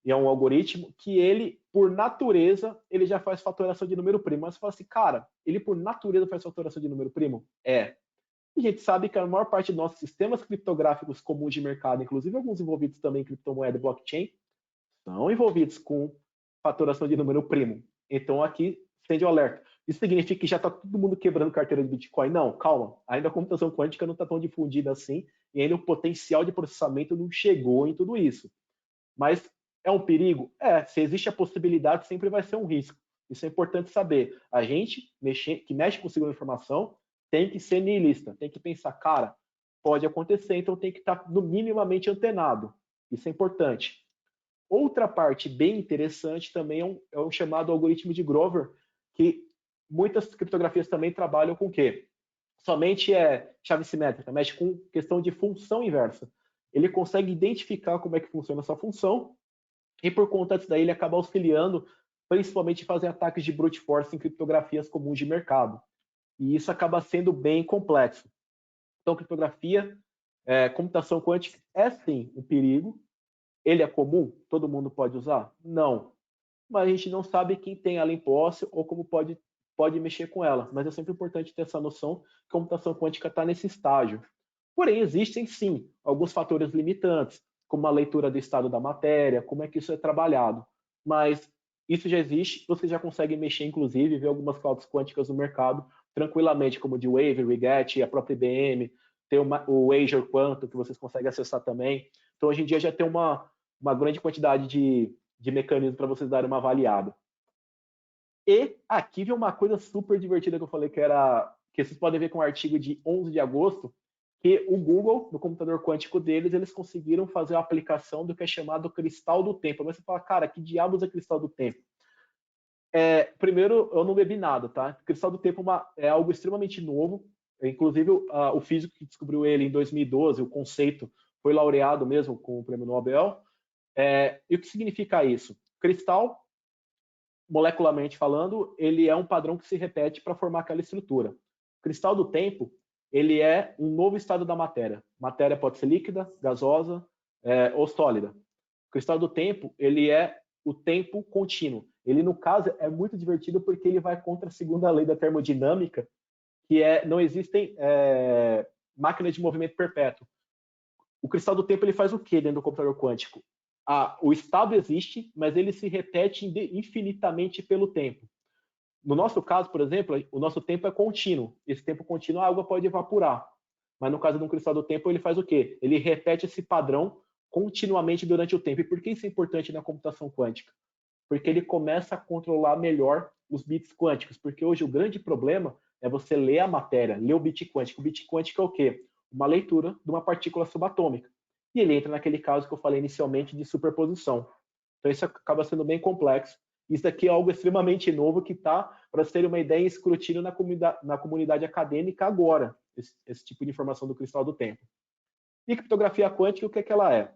e é um algoritmo que ele, por natureza, ele já faz fatoração de número primo. Mas você fala assim, cara, ele por natureza faz fatoração de número primo? É. E a gente sabe que a maior parte dos nossos sistemas criptográficos comuns de mercado, inclusive alguns envolvidos também em criptomoeda e blockchain, são envolvidos com fatoração de número primo. Então aqui, acende o alerta. Isso significa que já está todo mundo quebrando carteira de Bitcoin? Não, calma. Ainda a computação quântica não está tão difundida assim, e ainda o potencial de processamento não chegou em tudo isso. Mas é um perigo? Se existe a possibilidade, sempre vai ser um risco. Isso é importante saber. A gente que mexe com segurança da informação tem que ser niilista, tem que pensar, cara, pode acontecer, então tem que estar no minimamente antenado. Isso é importante. Outra parte bem interessante também é o chamado algoritmo de Grover, que muitas criptografias também trabalham com o quê? Somente chave simétrica, mexe com questão de função inversa. Ele consegue identificar como é que funciona essa função e por conta disso daí ele acaba auxiliando principalmente em fazer ataques de brute force em criptografias comuns de mercado. E isso acaba sendo bem complexo. Então, criptografia, computação quântica é sim um perigo. Ele é comum? Todo mundo pode usar? Não. Mas a gente não sabe quem tem ela em posse ou como pode mexer com ela. Mas é sempre importante ter essa noção que a computação quântica está nesse estágio. Porém, existem sim alguns fatores limitantes, como a leitura do estado da matéria, como é que isso é trabalhado. Mas isso já existe, você já consegue mexer, inclusive, ver algumas clouds quânticas no mercado tranquilamente, como o D-Wave, Rigetti, a própria IBM, tem o Azure Quantum, que vocês conseguem acessar também. Então, hoje em dia já tem uma grande quantidade de mecanismos para vocês darem uma avaliada. E aqui vem uma coisa super divertida que eu falei que vocês podem ver com um artigo de 11 de agosto, que o Google, no computador quântico deles, eles conseguiram fazer a aplicação do que é chamado cristal do tempo. Mas você fala, cara, que diabos é cristal do tempo? Primeiro, eu não bebi nada, tá? Cristal do tempo é algo extremamente novo. Inclusive, o físico que descobriu ele em 2012, o conceito, foi laureado mesmo com o prêmio Nobel. E o que significa isso? Cristal, molecularmente falando, ele é um padrão que se repete para formar aquela estrutura. O cristal do tempo, ele é um novo estado da matéria. Matéria pode ser líquida, gasosa ou sólida. O cristal do tempo, ele é o tempo contínuo. Ele, no caso, é muito divertido porque ele vai contra a segunda lei da termodinâmica, que não existem máquinas de movimento perpétuo. O cristal do tempo ele faz o quê dentro do computador quântico? O estado existe, mas ele se repete infinitamente pelo tempo. No nosso caso, por exemplo, o nosso tempo é contínuo. Esse tempo contínuo, a água pode evaporar. Mas no caso de um cristal do tempo, ele faz o quê? Ele repete esse padrão continuamente durante o tempo. E por que isso é importante na computação quântica? Porque ele começa a controlar melhor os bits quânticos. Porque hoje o grande problema é você ler a matéria, ler o bit quântico. O bit quântico é o quê? uma leitura de uma partícula subatômica. E ele entra naquele caso que eu falei inicialmente de superposição. Então isso acaba sendo bem complexo. Isso aqui é algo extremamente novo que está, para vocês terem uma ideia, em escrutínio na comunidade acadêmica agora, esse tipo de informação do cristal do tempo. E criptografia quântica, o que é que ela é?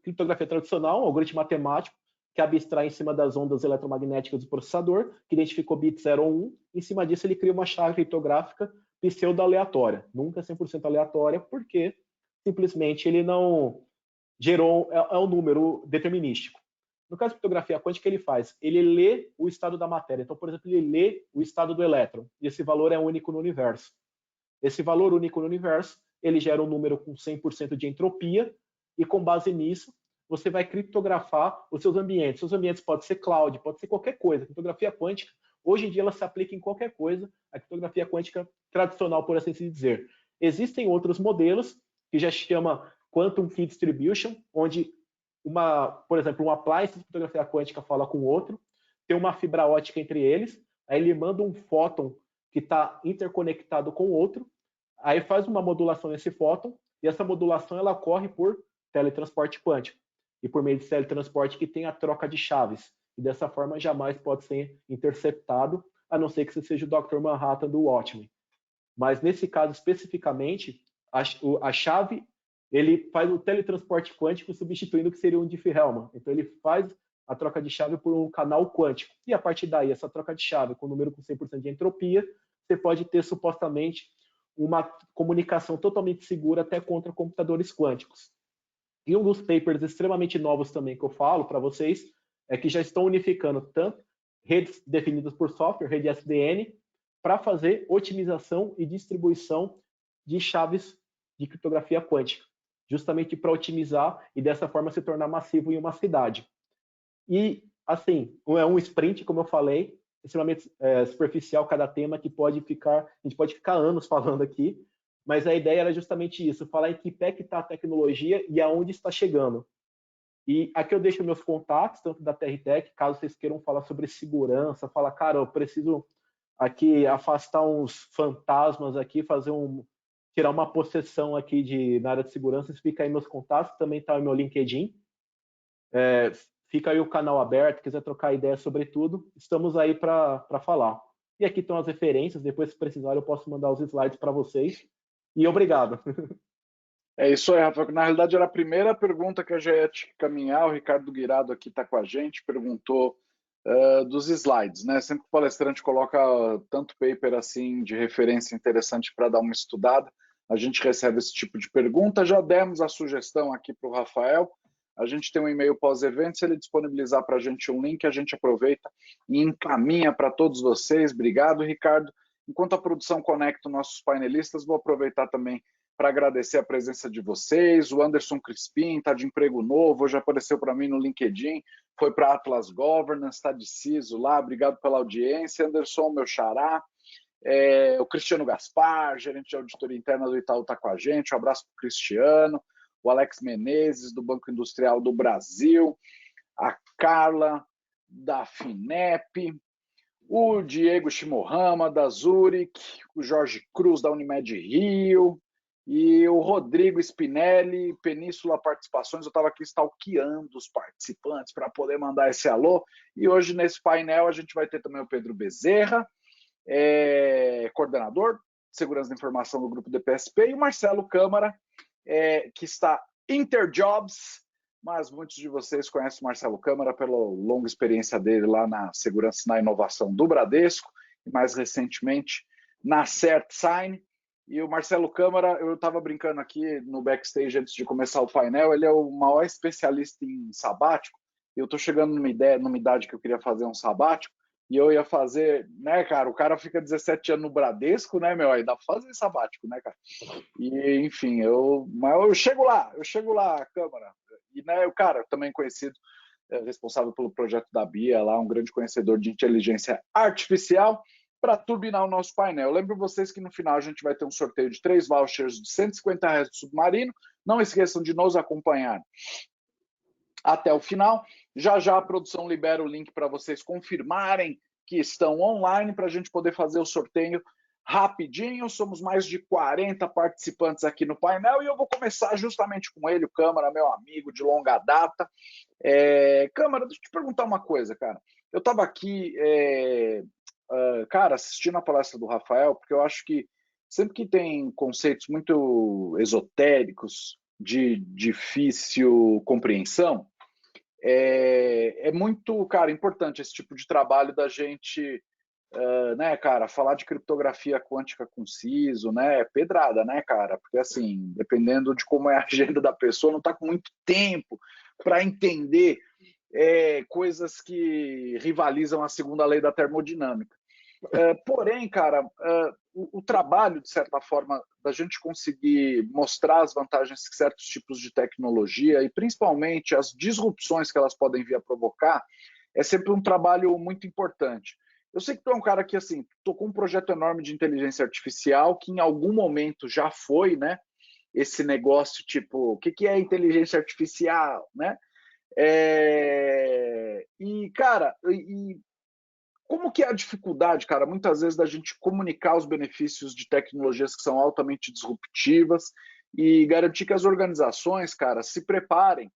Criptografia tradicional, um algoritmo matemático que abstrai em cima das ondas eletromagnéticas do processador, que identificou bit 0 ou 1. Em cima disso, ele cria uma chave criptográfica pseudo-aleatória. Nunca 100% aleatória, porque simplesmente ele não gerou, é um número determinístico. No caso de criptografia quântica, ele faz? Ele lê o estado da matéria. Então, por exemplo, ele lê o estado do elétron. E esse valor é único no universo. Esse valor único no universo, ele gera um número com 100% de entropia, e com base nisso, você vai criptografar os seus ambientes. Os ambientes podem ser cloud, pode ser qualquer coisa. A criptografia quântica, hoje em dia, ela se aplica em qualquer coisa. A criptografia quântica tradicional, por assim dizer. Existem outros modelos, que já se chama Quantum Key Distribution, onde, por exemplo, um appliance de criptografia quântica fala com o outro, tem uma fibra ótica entre eles, aí ele manda um fóton que está interconectado com o outro, aí faz uma modulação nesse fóton, e essa modulação ela ocorre por teletransporte quântico, e por meio de teletransporte que tem a troca de chaves, e dessa forma jamais pode ser interceptado, a não ser que você seja o Dr. Manhattan do Watchmen. Mas nesse caso especificamente, a chave, ele faz o teletransporte quântico substituindo o que seria um Diffie-Hellman. Então ele faz a troca de chave por um canal quântico. E a partir daí, essa troca de chave com o número com 100% de entropia, você pode ter supostamente uma comunicação totalmente segura até contra computadores quânticos. E um dos papers extremamente novos também que eu falo para vocês é que já estão unificando tanto redes definidas por software, rede SDN, para fazer otimização e distribuição de chaves de criptografia quântica, justamente para otimizar e dessa forma se tornar massivo em uma cidade. E, assim, é um sprint, como eu falei, extremamente superficial cada tema, que a gente pode ficar anos falando aqui, mas a ideia era justamente isso, falar em que pé que está a tecnologia e aonde está chegando. E aqui eu deixo meus contatos, tanto da TRTech, caso vocês queiram falar sobre segurança, falar, cara, eu preciso aqui afastar uns fantasmas aqui, tirar uma possessão aqui na área de segurança, fica aí meus contatos, também está o meu LinkedIn. Fica aí o canal aberto, quiser trocar ideia sobre tudo, estamos aí para falar. E aqui estão as referências, depois se precisar eu posso mandar os slides para vocês. E obrigado. É isso aí, Rafael. Na realidade, era a primeira pergunta que eu já ia te caminhar. O Ricardo Guirado aqui está com a gente, perguntou dos slides, né? Sempre que o palestrante coloca tanto paper assim de referência interessante para dar uma estudada, a gente recebe esse tipo de pergunta. Já demos a sugestão aqui para o Rafael. A gente tem um e-mail pós-evento, se ele disponibilizar para a gente um link, a gente aproveita e encaminha para todos vocês. Obrigado, Ricardo. Enquanto a produção conecta os nossos painelistas, vou aproveitar também para agradecer a presença de vocês. O Anderson Crispim está de emprego novo, já apareceu para mim no LinkedIn, foi para Atlas Governance, está de CISO lá, obrigado pela audiência. Anderson, meu xará. O Cristiano Gaspar, gerente de auditoria interna do Itaú, está com a gente. Um abraço para o Cristiano. O Alex Menezes, do Banco Industrial do Brasil. A Carla, da FINEP. O Diego Shimohama, da Zurich. O Jorge Cruz, da Unimed Rio. E o Rodrigo Spinelli, Península Participações. Eu estava aqui stalkeando os participantes para poder mandar esse alô. E hoje, nesse painel, a gente vai ter também o Pedro Bezerra, coordenador de segurança da informação do grupo DPSP, e o Marcelo Câmara, que está Interjobs, mas muitos de vocês conhecem o Marcelo Câmara pela longa experiência dele lá na segurança e na inovação do Bradesco, e mais recentemente na CertSign. E o Marcelo Câmara, eu estava brincando aqui no backstage antes de começar o painel, ele é o maior especialista em sabático. Eu estou chegando numa idade que eu queria fazer um sabático, e eu ia fazer, né, cara, o cara fica 17 anos no Bradesco, né, meu, aí dá para fazer sabático, né, cara? E, enfim, mas eu chego lá, Câmara. E, né, o cara também conhecido, responsável pelo projeto da BIA, lá, um grande conhecedor de inteligência artificial, para turbinar o nosso painel. Eu lembro vocês que no final a gente vai ter um sorteio de 3 vouchers de R$150 do Submarino. Não esqueçam de nos acompanhar até o final. Já já a produção libera o link para vocês confirmarem que estão online para a gente poder fazer o sorteio rapidinho, somos mais de 40 participantes aqui no painel e eu vou começar justamente com ele, o Câmara, meu amigo de longa data. Câmara, deixa eu te perguntar uma coisa, cara. Eu estava aqui, cara, assistindo a palestra do Rafael, porque eu acho que sempre que tem conceitos muito esotéricos, de difícil compreensão, é muito, cara, importante esse tipo de trabalho da gente, né, cara, falar de criptografia quântica com CISO, né, é pedrada, né, cara, porque assim, dependendo de como é a agenda da pessoa, não está com muito tempo para entender coisas que rivalizam a segunda lei da termodinâmica. Porém, cara, o trabalho, de certa forma, da gente conseguir mostrar as vantagens que certos tipos de tecnologia e principalmente as disrupções que elas podem vir a provocar, é sempre um trabalho muito importante. Eu sei que tu é um cara que, assim, tocou um projeto enorme de inteligência artificial, que em algum momento já foi, né, esse negócio tipo, o que é inteligência artificial, né? E, cara, como que é a dificuldade, cara, muitas vezes da gente comunicar os benefícios de tecnologias que são altamente disruptivas e garantir que as organizações, cara, se preparem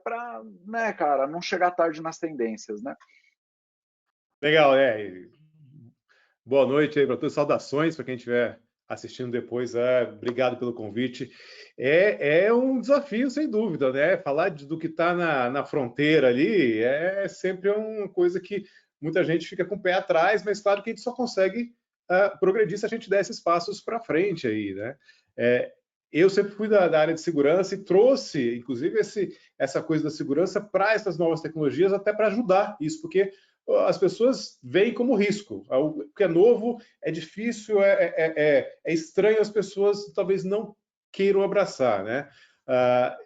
para, né, cara, não chegar tarde nas tendências, né? Legal, boa noite aí para todos, saudações para quem estiver assistindo depois, obrigado pelo convite. É um desafio, sem dúvida, né? Falar do que está na fronteira ali é sempre uma coisa que muita gente fica com o pé atrás, mas claro que a gente só consegue progredir se a gente der esses passos para frente aí, né? Eu sempre fui da área de segurança e trouxe, inclusive, essa coisa da segurança para essas novas tecnologias, até para ajudar isso, porque as pessoas veem como risco. O que é novo é difícil, é estranho, as pessoas talvez não queiram abraçar, né?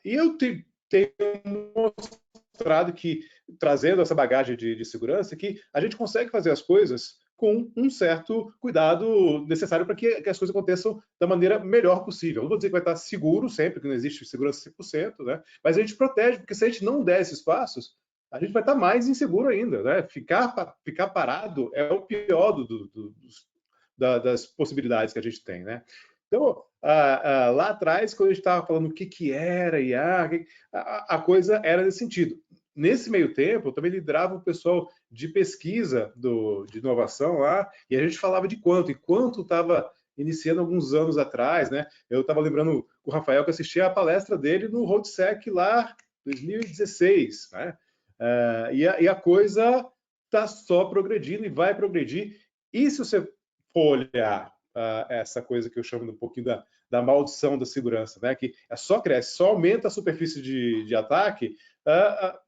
E eu tenho mostrado que, trazendo essa bagagem de segurança, que a gente consegue fazer as coisas com um certo cuidado necessário para que as coisas aconteçam da maneira melhor possível. Eu não vou dizer que vai estar seguro sempre, que não existe segurança 100%, né? Mas a gente protege, porque se a gente não der esses passos, a gente vai estar mais inseguro ainda, né? Ficar parado é o pior das possibilidades que a gente tem, né? Então, lá atrás, quando a gente estava falando o que era IA, a coisa era nesse sentido. Nesse meio tempo, eu também liderava o pessoal de pesquisa de inovação lá, e a gente falava de quanto estava iniciando alguns anos atrás, né? Eu estava lembrando com o Rafael que assisti a palestra dele no RoadSec lá em 2016, né? E a coisa está só progredindo e vai progredir. E se você for olhar essa coisa que eu chamo um pouquinho da maldição da segurança, né? Que só cresce, só aumenta a superfície de ataque,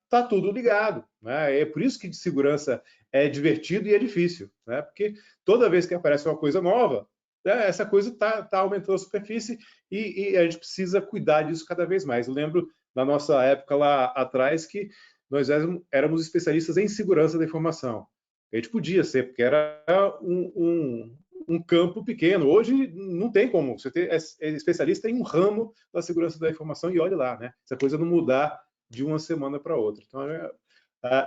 está tudo ligado, né? É por isso que de segurança é divertido e é difícil, né? Porque toda vez que aparece uma coisa nova, essa coisa está aumentando a superfície e a gente precisa cuidar disso cada vez mais. Eu lembro na nossa época lá atrás que nós éramos especialistas em segurança da informação. A gente podia ser, porque era um campo pequeno. Hoje não tem como. Você é especialista em um ramo da segurança da informação e olhe lá, né? Essa coisa não mudar de uma semana para outra. Então,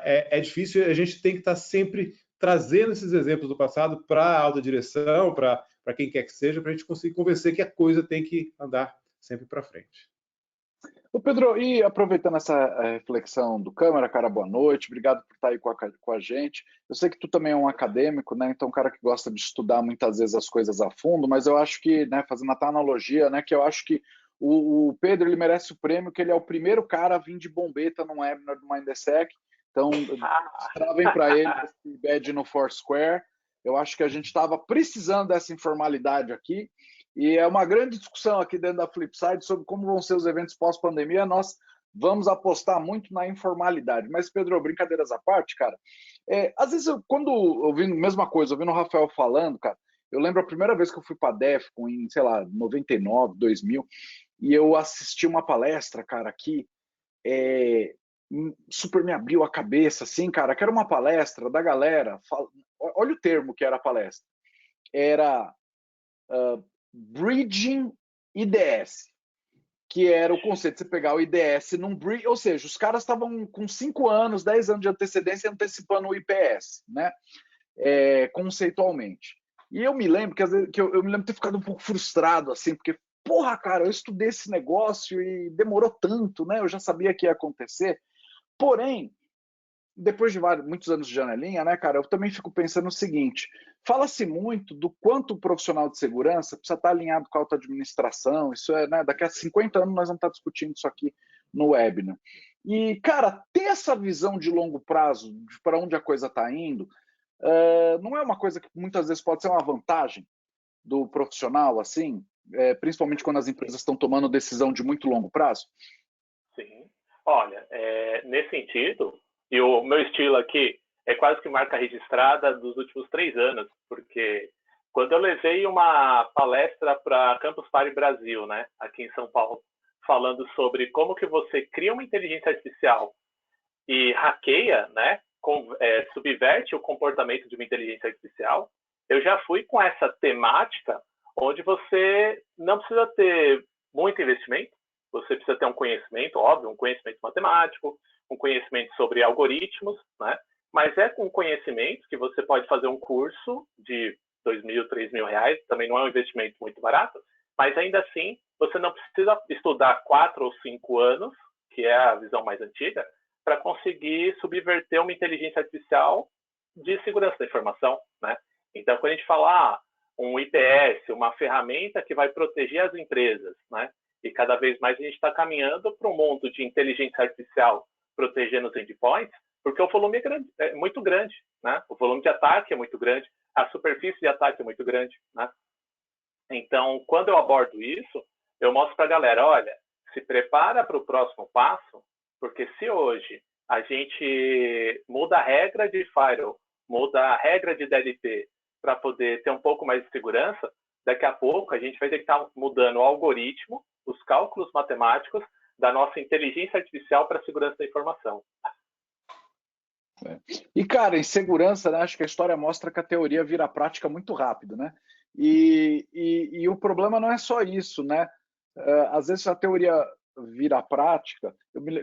é difícil. A gente tem que estar sempre trazendo esses exemplos do passado para a alta direção, para quem quer que seja, para a gente conseguir convencer que a coisa tem que andar sempre para frente. Ô Pedro, e aproveitando essa reflexão do Câmara, cara, boa noite, obrigado por estar aí com a gente. Eu sei que tu também é um acadêmico, né? Então, um cara que gosta de estudar muitas vezes as coisas a fundo, mas eu acho que, né, fazendo até analogia, né, que eu acho que o Pedro ele merece o prêmio, que ele é o primeiro cara a vir de bombeta num webinar do Mindsec. Então, travem para ele esse badge no Foursquare. Eu acho que a gente estava precisando dessa informalidade aqui. E é uma grande discussão aqui dentro da Flipside sobre como vão ser os eventos pós-pandemia. Nós vamos apostar muito na informalidade. Mas, Pedro, brincadeiras à parte, cara, às vezes, quando ouvindo mesma coisa, ouvindo o Rafael falando, cara, eu lembro a primeira vez que eu fui para a DEFCON, em, sei lá, 99, 2000, e eu assisti uma palestra, cara, que super me abriu a cabeça, assim, cara, que era uma palestra da galera, olha o termo que era a palestra, era Bridging IDS, que era o conceito de você pegar o IDS num bridge, ou seja, os caras estavam com 5 anos, 10 anos de antecedência antecipando o IPS, né? Conceitualmente. E eu me lembro que às vezes eu me lembro de ter ficado um pouco frustrado, assim, porque, porra, cara, eu estudei esse negócio e demorou tanto, né? Eu já sabia que ia acontecer. Porém, depois de muitos anos de janelinha, né, cara, eu também fico pensando o seguinte: fala-se muito do quanto o profissional de segurança precisa estar alinhado com a auto-administração. Isso é, né, daqui a 50 anos nós vamos estar discutindo isso aqui no webinar. E, cara, ter essa visão de longo prazo, de para onde a coisa está indo, não é uma coisa que muitas vezes pode ser uma vantagem do profissional, assim, principalmente quando as empresas estão tomando decisão de muito longo prazo? Sim. Olha, nesse sentido, e o meu estilo aqui é quase que marca registrada dos últimos 3 anos, porque quando eu levei uma palestra para Campus Party Brasil, né, aqui em São Paulo, falando sobre como que você cria uma inteligência artificial e hackeia, né, subverte o comportamento de uma inteligência artificial, eu já fui com essa temática onde você não precisa ter muito investimento, você precisa ter um conhecimento, óbvio, um conhecimento matemático, um conhecimento sobre algoritmos, né? Mas é com conhecimento que você pode fazer um curso de R$2.000, R$3.000, também não é um investimento muito barato, mas ainda assim você não precisa estudar 4 ou 5 anos, que é a visão mais antiga, para conseguir subverter uma inteligência artificial de segurança da informação, né? Então, quando a gente fala um IPS, uma ferramenta que vai proteger as empresas, né? E cada vez mais a gente está caminhando para um mundo de inteligência artificial protegendo os endpoints, porque o volume é muito grande, né? O volume de ataque é muito grande, a superfície de ataque é muito grande, né? Então, quando eu abordo isso, eu mostro para a galera, olha, se prepara para o próximo passo, porque se hoje a gente muda a regra de firewall, muda a regra de DLP para poder ter um pouco mais de segurança, daqui a pouco a gente vai ter que estar mudando o algoritmo, os cálculos matemáticos da nossa inteligência artificial para a segurança da informação. E, cara, em segurança, né, acho que a história mostra que a teoria vira a prática muito rápido, né? E o problema não é só isso, né? Às vezes a teoria vira a prática.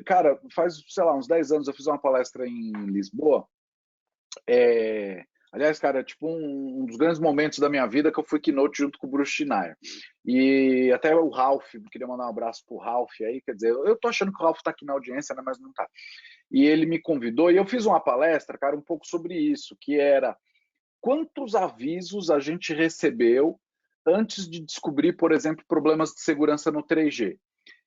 Cara, faz, sei lá, uns 10 anos eu fiz uma palestra em Lisboa. Aliás, cara, tipo um dos grandes momentos da minha vida que eu fui keynote junto com o Bruce Schneier. E até o Ralph, queria mandar um abraço pro Ralph aí, quer dizer, eu tô achando que o Ralph tá aqui na audiência, né, mas não tá. E ele me convidou e eu fiz uma palestra, cara, um pouco sobre isso, que era quantos avisos a gente recebeu antes de descobrir, por exemplo, problemas de segurança no 3G.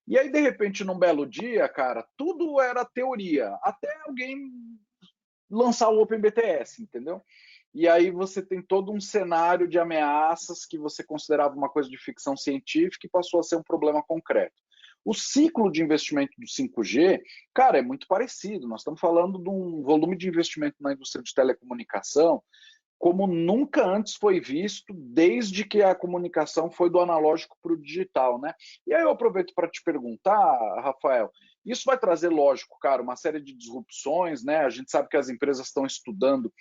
E aí, de repente, num belo dia, cara, tudo era teoria, até alguém lançar o OpenBTS, entendeu? E aí você tem todo um cenário de ameaças que você considerava uma coisa de ficção científica e passou a ser um problema concreto. O ciclo de investimento do 5G, cara, é muito parecido. Nós estamos falando de um volume de investimento na indústria de telecomunicação como nunca antes foi visto desde que a comunicação foi do analógico para o digital, né? E aí eu aproveito para te perguntar, Rafael, isso vai trazer, lógico, cara, uma série de disrupções, né? A gente sabe que as empresas estão estudando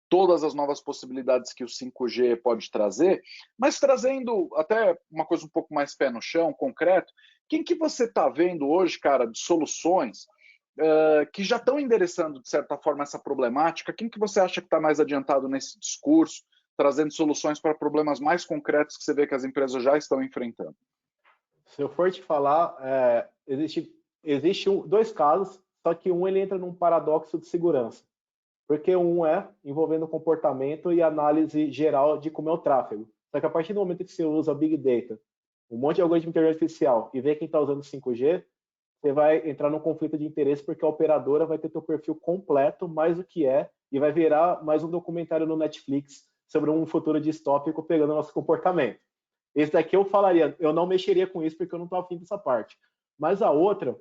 todas as novas possibilidades que o 5G pode trazer, mas trazendo até uma coisa um pouco mais pé no chão, concreto, quem que você está vendo hoje, cara, de soluções que já estão endereçando, de certa forma, essa problemática? Quem que você acha que está mais adiantado nesse discurso, trazendo soluções para problemas mais concretos que você vê que as empresas já estão enfrentando? Se eu for te falar, existe dois casos, só que um ele entra num paradoxo de segurança. Porque um é envolvendo comportamento e análise geral de como é o tráfego. Só que a partir do momento que você usa Big Data, um monte de algoritmo de inteligência artificial e vê quem está usando 5G, você vai entrar num conflito de interesse porque a operadora vai ter teu perfil completo, mais o que é, e vai virar mais um documentário no Netflix sobre um futuro distópico pegando nosso comportamento. Esse daqui eu falaria, eu não mexeria com isso porque eu não estou afim dessa parte. Mas a outra,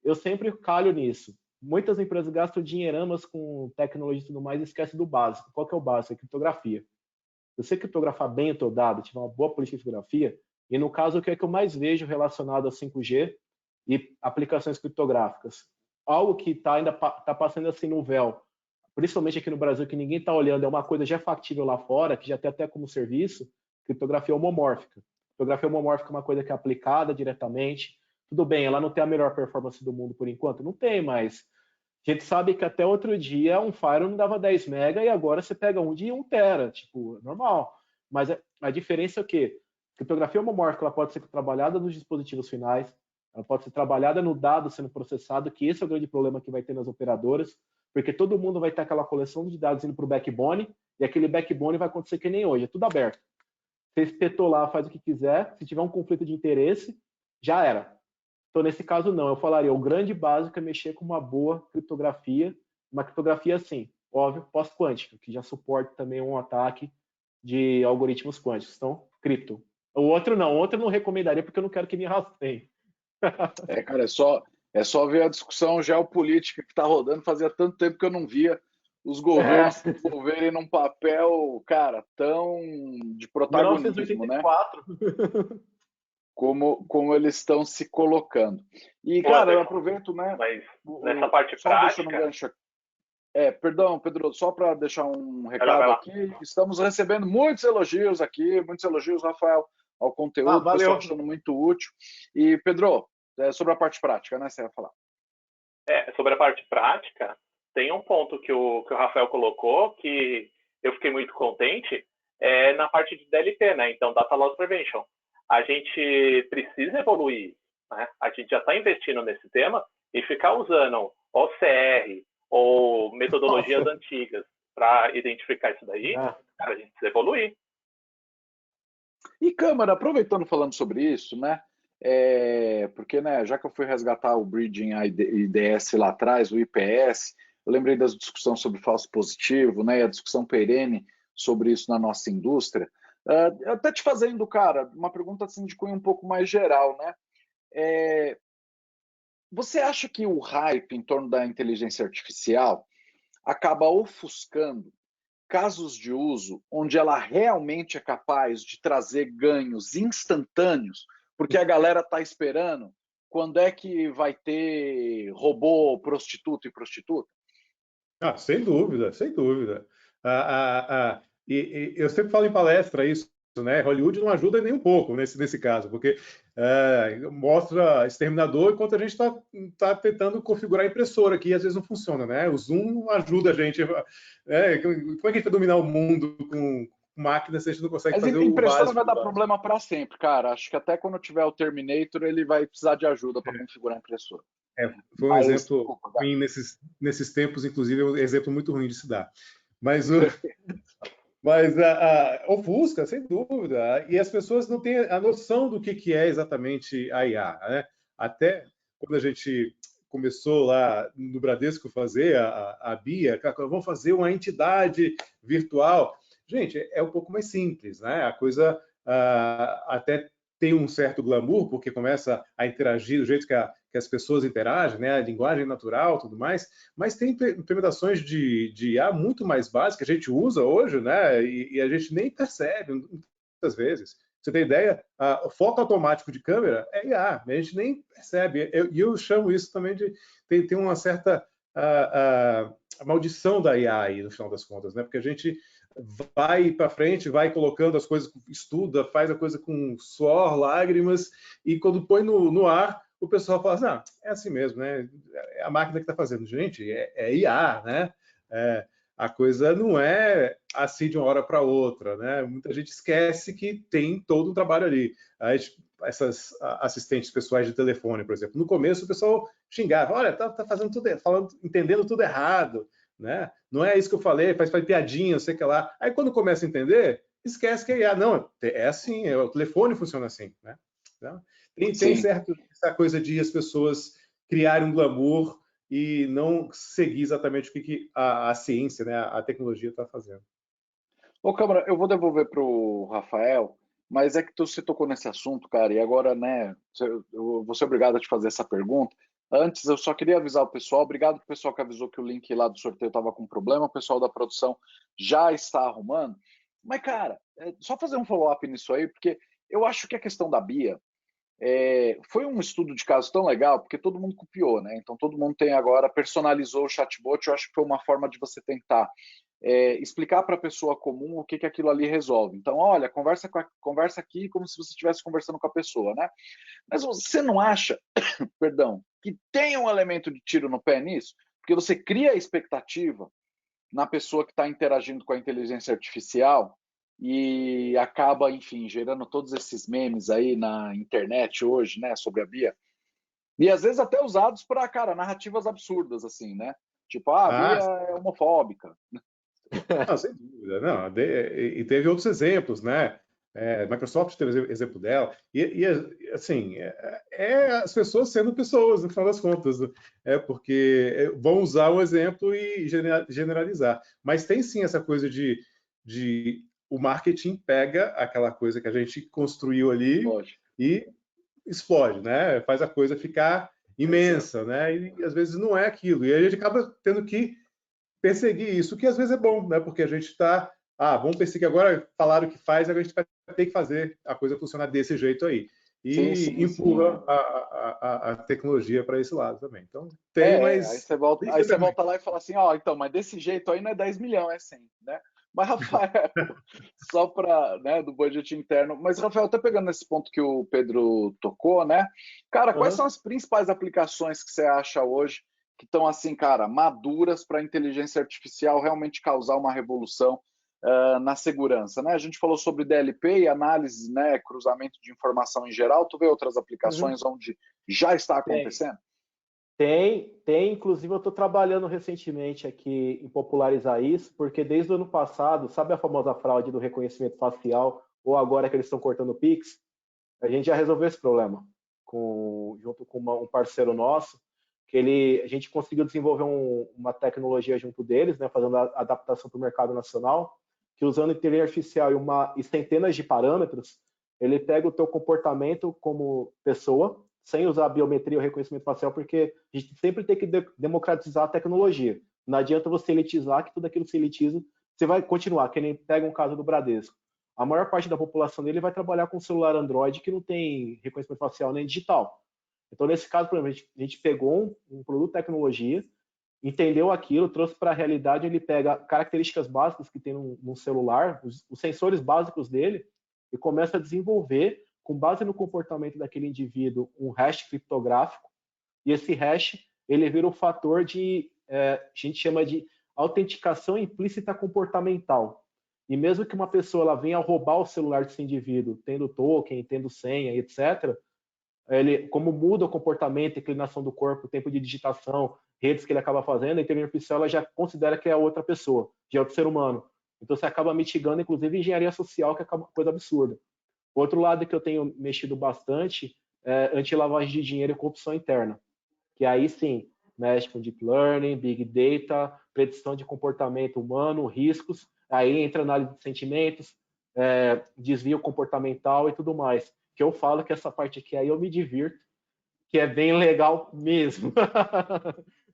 eu sempre calho nisso. Muitas empresas gastam dinheiramas com tecnologia e tudo mais e esquecem do básico. Qual que é o básico? É criptografia. Se você criptografar bem o teu dado, tiver uma boa política de criptografia, e no caso, o que é que eu mais vejo relacionado a 5G e aplicações criptográficas? Algo que ainda está passando assim no véu, principalmente aqui no Brasil, que ninguém está olhando, é uma coisa já factível lá fora, que já tem até como serviço, criptografia homomórfica. Criptografia homomórfica é uma coisa que é aplicada diretamente. Tudo bem, ela não tem a melhor performance do mundo por enquanto? Não tem, mas a gente sabe que até outro dia um Firewall não dava 10 mega e agora você pega um de 1 tera, tipo, normal. Mas a diferença é o quê? Criptografia homomórfica ela pode ser trabalhada nos dispositivos finais, ela pode ser trabalhada no dado sendo processado, que esse é o grande problema que vai ter nas operadoras, porque todo mundo vai ter aquela coleção de dados indo para o backbone, e aquele backbone vai acontecer que nem hoje, é tudo aberto. Você espetou lá, faz o que quiser, se tiver um conflito de interesse, já era. Então, nesse caso, não. Eu falaria, o grande básico é mexer com uma boa criptografia, uma criptografia, assim, óbvio, pós-quântica, que já suporta também um ataque de algoritmos quânticos. Então, cripto. O outro não recomendaria, porque eu não quero que me rastreiem. Cara, é só ver a discussão geopolítica que está rodando. Fazia tanto tempo que eu não via os governos se envolverem num papel, cara, tão de protagonismo, 1984. né? Como eles estão se colocando. E, cara, eu aproveito, né? Mas nessa parte só prática... deixando um gancho aqui. Perdão, Pedro, só para deixar um recado aqui. Estamos recebendo muitos elogios aqui, muitos elogios, Rafael, ao conteúdo, o pessoal achando muito útil. E, Pedro, sobre a parte prática, né? Você ia falar. Sobre a parte prática, tem um ponto que o Rafael colocou que eu fiquei muito contente, na parte de DLP, né? Então, Data Loss Prevention. A gente precisa evoluir, né? A gente já está investindo nesse tema e ficar usando OCR ou metodologias antigas para identificar isso daí, cara, a gente precisa evoluir. E câmara, aproveitando falando sobre isso, né? Porque, né, já que eu fui resgatar o Bridging IDS lá atrás, o IPS, eu lembrei das discussões sobre falso positivo, né? E a discussão perene sobre isso na nossa indústria. Até te fazendo, cara, uma pergunta assim de cunho um pouco mais geral, né? Você acha que o hype em torno da inteligência artificial acaba ofuscando casos de uso onde ela realmente é capaz de trazer ganhos instantâneos, porque a galera está esperando quando é que vai ter robô prostituto e prostituta? Sem dúvida, sem dúvida. E eu sempre falo em palestra isso, né? Hollywood não ajuda nem um pouco nesse caso, porque mostra Exterminador enquanto a gente está tentando configurar a impressora aqui, e às vezes não funciona, né? O Zoom ajuda a gente. Como é que a gente vai dominar o mundo com máquina se a gente não consegue fazer o básico? Mas a impressora vai dar problema para sempre, cara. Acho que até quando tiver o Terminator, ele vai precisar de ajuda para configurar a impressora. Foi um exemplo ruim nesses tempos, inclusive, é um exemplo muito ruim de se dar. Mas ofusca, sem dúvida. E as pessoas não têm a noção do que é exatamente a IA, né? Até quando a gente começou lá no Bradesco fazer a BIA, vamos fazer uma entidade virtual. Gente, é um pouco mais simples, né? A coisa até tem um certo glamour, porque começa a interagir do jeito que as pessoas interagem, né? A linguagem natural, tudo mais, mas tem implementações de IA muito mais básicas que a gente usa hoje, né? E a gente nem percebe muitas vezes. Você tem ideia? O foco automático de câmera é IA, a gente nem percebe. E eu chamo isso também de tem uma certa maldição da IA aí, no final das contas, né? Porque a gente vai para frente, vai colocando as coisas, estuda, faz a coisa com suor, lágrimas, e quando põe no ar, o pessoal fala assim, é assim mesmo, né? É a máquina que está fazendo. Gente, é IA, né? A coisa não é assim de uma hora para outra, né? Muita gente esquece que tem todo um trabalho ali. Essas assistentes pessoais de telefone, por exemplo, no começo o pessoal xingava, olha, tá fazendo tudo, entendendo tudo errado, né? Não é isso que eu falei, faz piadinha, eu sei que lá. Aí quando começa a entender, esquece que é IA. Não, é assim, o telefone funciona assim, né? Então, tem certo essa coisa de as pessoas criarem um glamour e não seguir exatamente o que a ciência, né, a tecnologia está fazendo. Ô, Câmara, eu vou devolver para o Rafael, mas é que você tocou nesse assunto, cara, e agora, né, eu vou ser obrigado a te fazer essa pergunta. Antes, eu só queria avisar o pessoal, obrigado para o pessoal que avisou que o link lá do sorteio estava com problema, o pessoal da produção já está arrumando. Mas, cara, só fazer um follow-up nisso aí, porque eu acho que a questão da Bia foi um estudo de caso tão legal, porque todo mundo copiou, né? Então, todo mundo tem agora, personalizou o chatbot, eu acho que foi uma forma de você tentar explicar para a pessoa comum o que aquilo ali resolve. Então, olha, conversa aqui como se você estivesse conversando com a pessoa, né? Mas você não acha, perdão, que tem um elemento de tiro no pé nisso? Porque você cria a expectativa na pessoa que está interagindo com a inteligência artificial e acaba, enfim, gerando todos esses memes aí na internet hoje, né, sobre a Bia. E às vezes até usados para, cara, narrativas absurdas, assim, né? Tipo, a Bia é homofóbica. Não, sem dúvida. Não, e teve outros exemplos, né? Microsoft teve exemplo dela. E assim, as pessoas sendo pessoas, no final das contas. Porque vão usar o exemplo e generalizar. Mas tem sim essa coisa de o marketing pega aquela coisa que a gente construiu ali e explode, né? Faz a coisa ficar imensa, né? E às vezes não é aquilo. E aí a gente acaba tendo que perseguir isso, que às vezes é bom, né? Porque a gente está, vamos perseguir agora, falaram que faz, agora a gente vai ter que fazer a coisa funcionar desse jeito aí. E empurra a tecnologia para esse lado também. Então, tem, mas... Aí você volta lá e fala assim, então, mas desse jeito aí não é 10 milhões, é 100, né? Mas, Rafael, só para, né, do budget interno, mas, Rafael, até pegando nesse ponto que o Pedro tocou, né? Cara, quais são as principais aplicações que você acha hoje que estão, assim, cara, maduras para a inteligência artificial realmente causar uma revolução na segurança, né? A gente falou sobre DLP e análise, né, cruzamento de informação em geral. Tu vê outras aplicações onde já está acontecendo? Tem, inclusive eu estou trabalhando recentemente aqui em popularizar isso, porque desde o ano passado, sabe a famosa fraude do reconhecimento facial, ou agora que eles estão cortando o Pix? A gente já resolveu esse problema, junto com um parceiro nosso, que a gente conseguiu desenvolver uma tecnologia junto deles, né, fazendo a adaptação para o mercado nacional, que usando inteligência artificial e centenas de parâmetros, ele pega o teu comportamento como pessoa, sem usar a biometria ou reconhecimento facial, porque a gente sempre tem que democratizar a tecnologia. Não adianta você elitizar, que tudo aquilo que você elitiza, você vai continuar, que nem pega um caso do Bradesco. A maior parte da população dele vai trabalhar com celular Android que não tem reconhecimento facial nem digital. Então, nesse caso, por exemplo, a gente pegou um produto de tecnologia, entendeu aquilo, trouxe para a realidade, ele pega características básicas que tem num celular, os sensores básicos dele, e começa a desenvolver, com base no comportamento daquele indivíduo, um hash criptográfico, e esse hash, ele vira um fator a gente chama de autenticação implícita comportamental. E mesmo que uma pessoa ela venha roubar o celular desse indivíduo, tendo token, tendo senha, etc., como muda o comportamento, a inclinação do corpo, o tempo de digitação, redes que ele acaba fazendo, a inteligência artificial ela já considera que é outra pessoa, já é outro ser humano. Então você acaba mitigando, inclusive, engenharia social, que é uma coisa absurda. O outro lado que eu tenho mexido bastante é anti-lavagem de dinheiro e corrupção interna, que aí sim mexe com deep learning, big data, predição de comportamento humano, riscos, aí entra análise de sentimentos, desvio comportamental e tudo mais. Que eu falo que essa parte aqui aí eu me divirto, que é bem legal mesmo.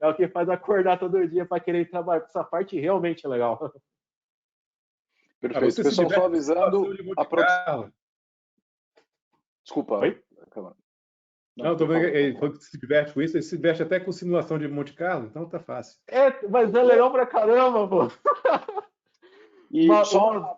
É o que faz acordar todo dia para querer trabalhar, essa parte realmente é legal. Perfeito. Pessoal, só avisando a produção. Desculpa. Oi? Não, estou vendo que ele se diverte com isso, ele se diverte até com simulação de Monte Carlo, então tá fácil. Mas é legal pra caramba, pô. E só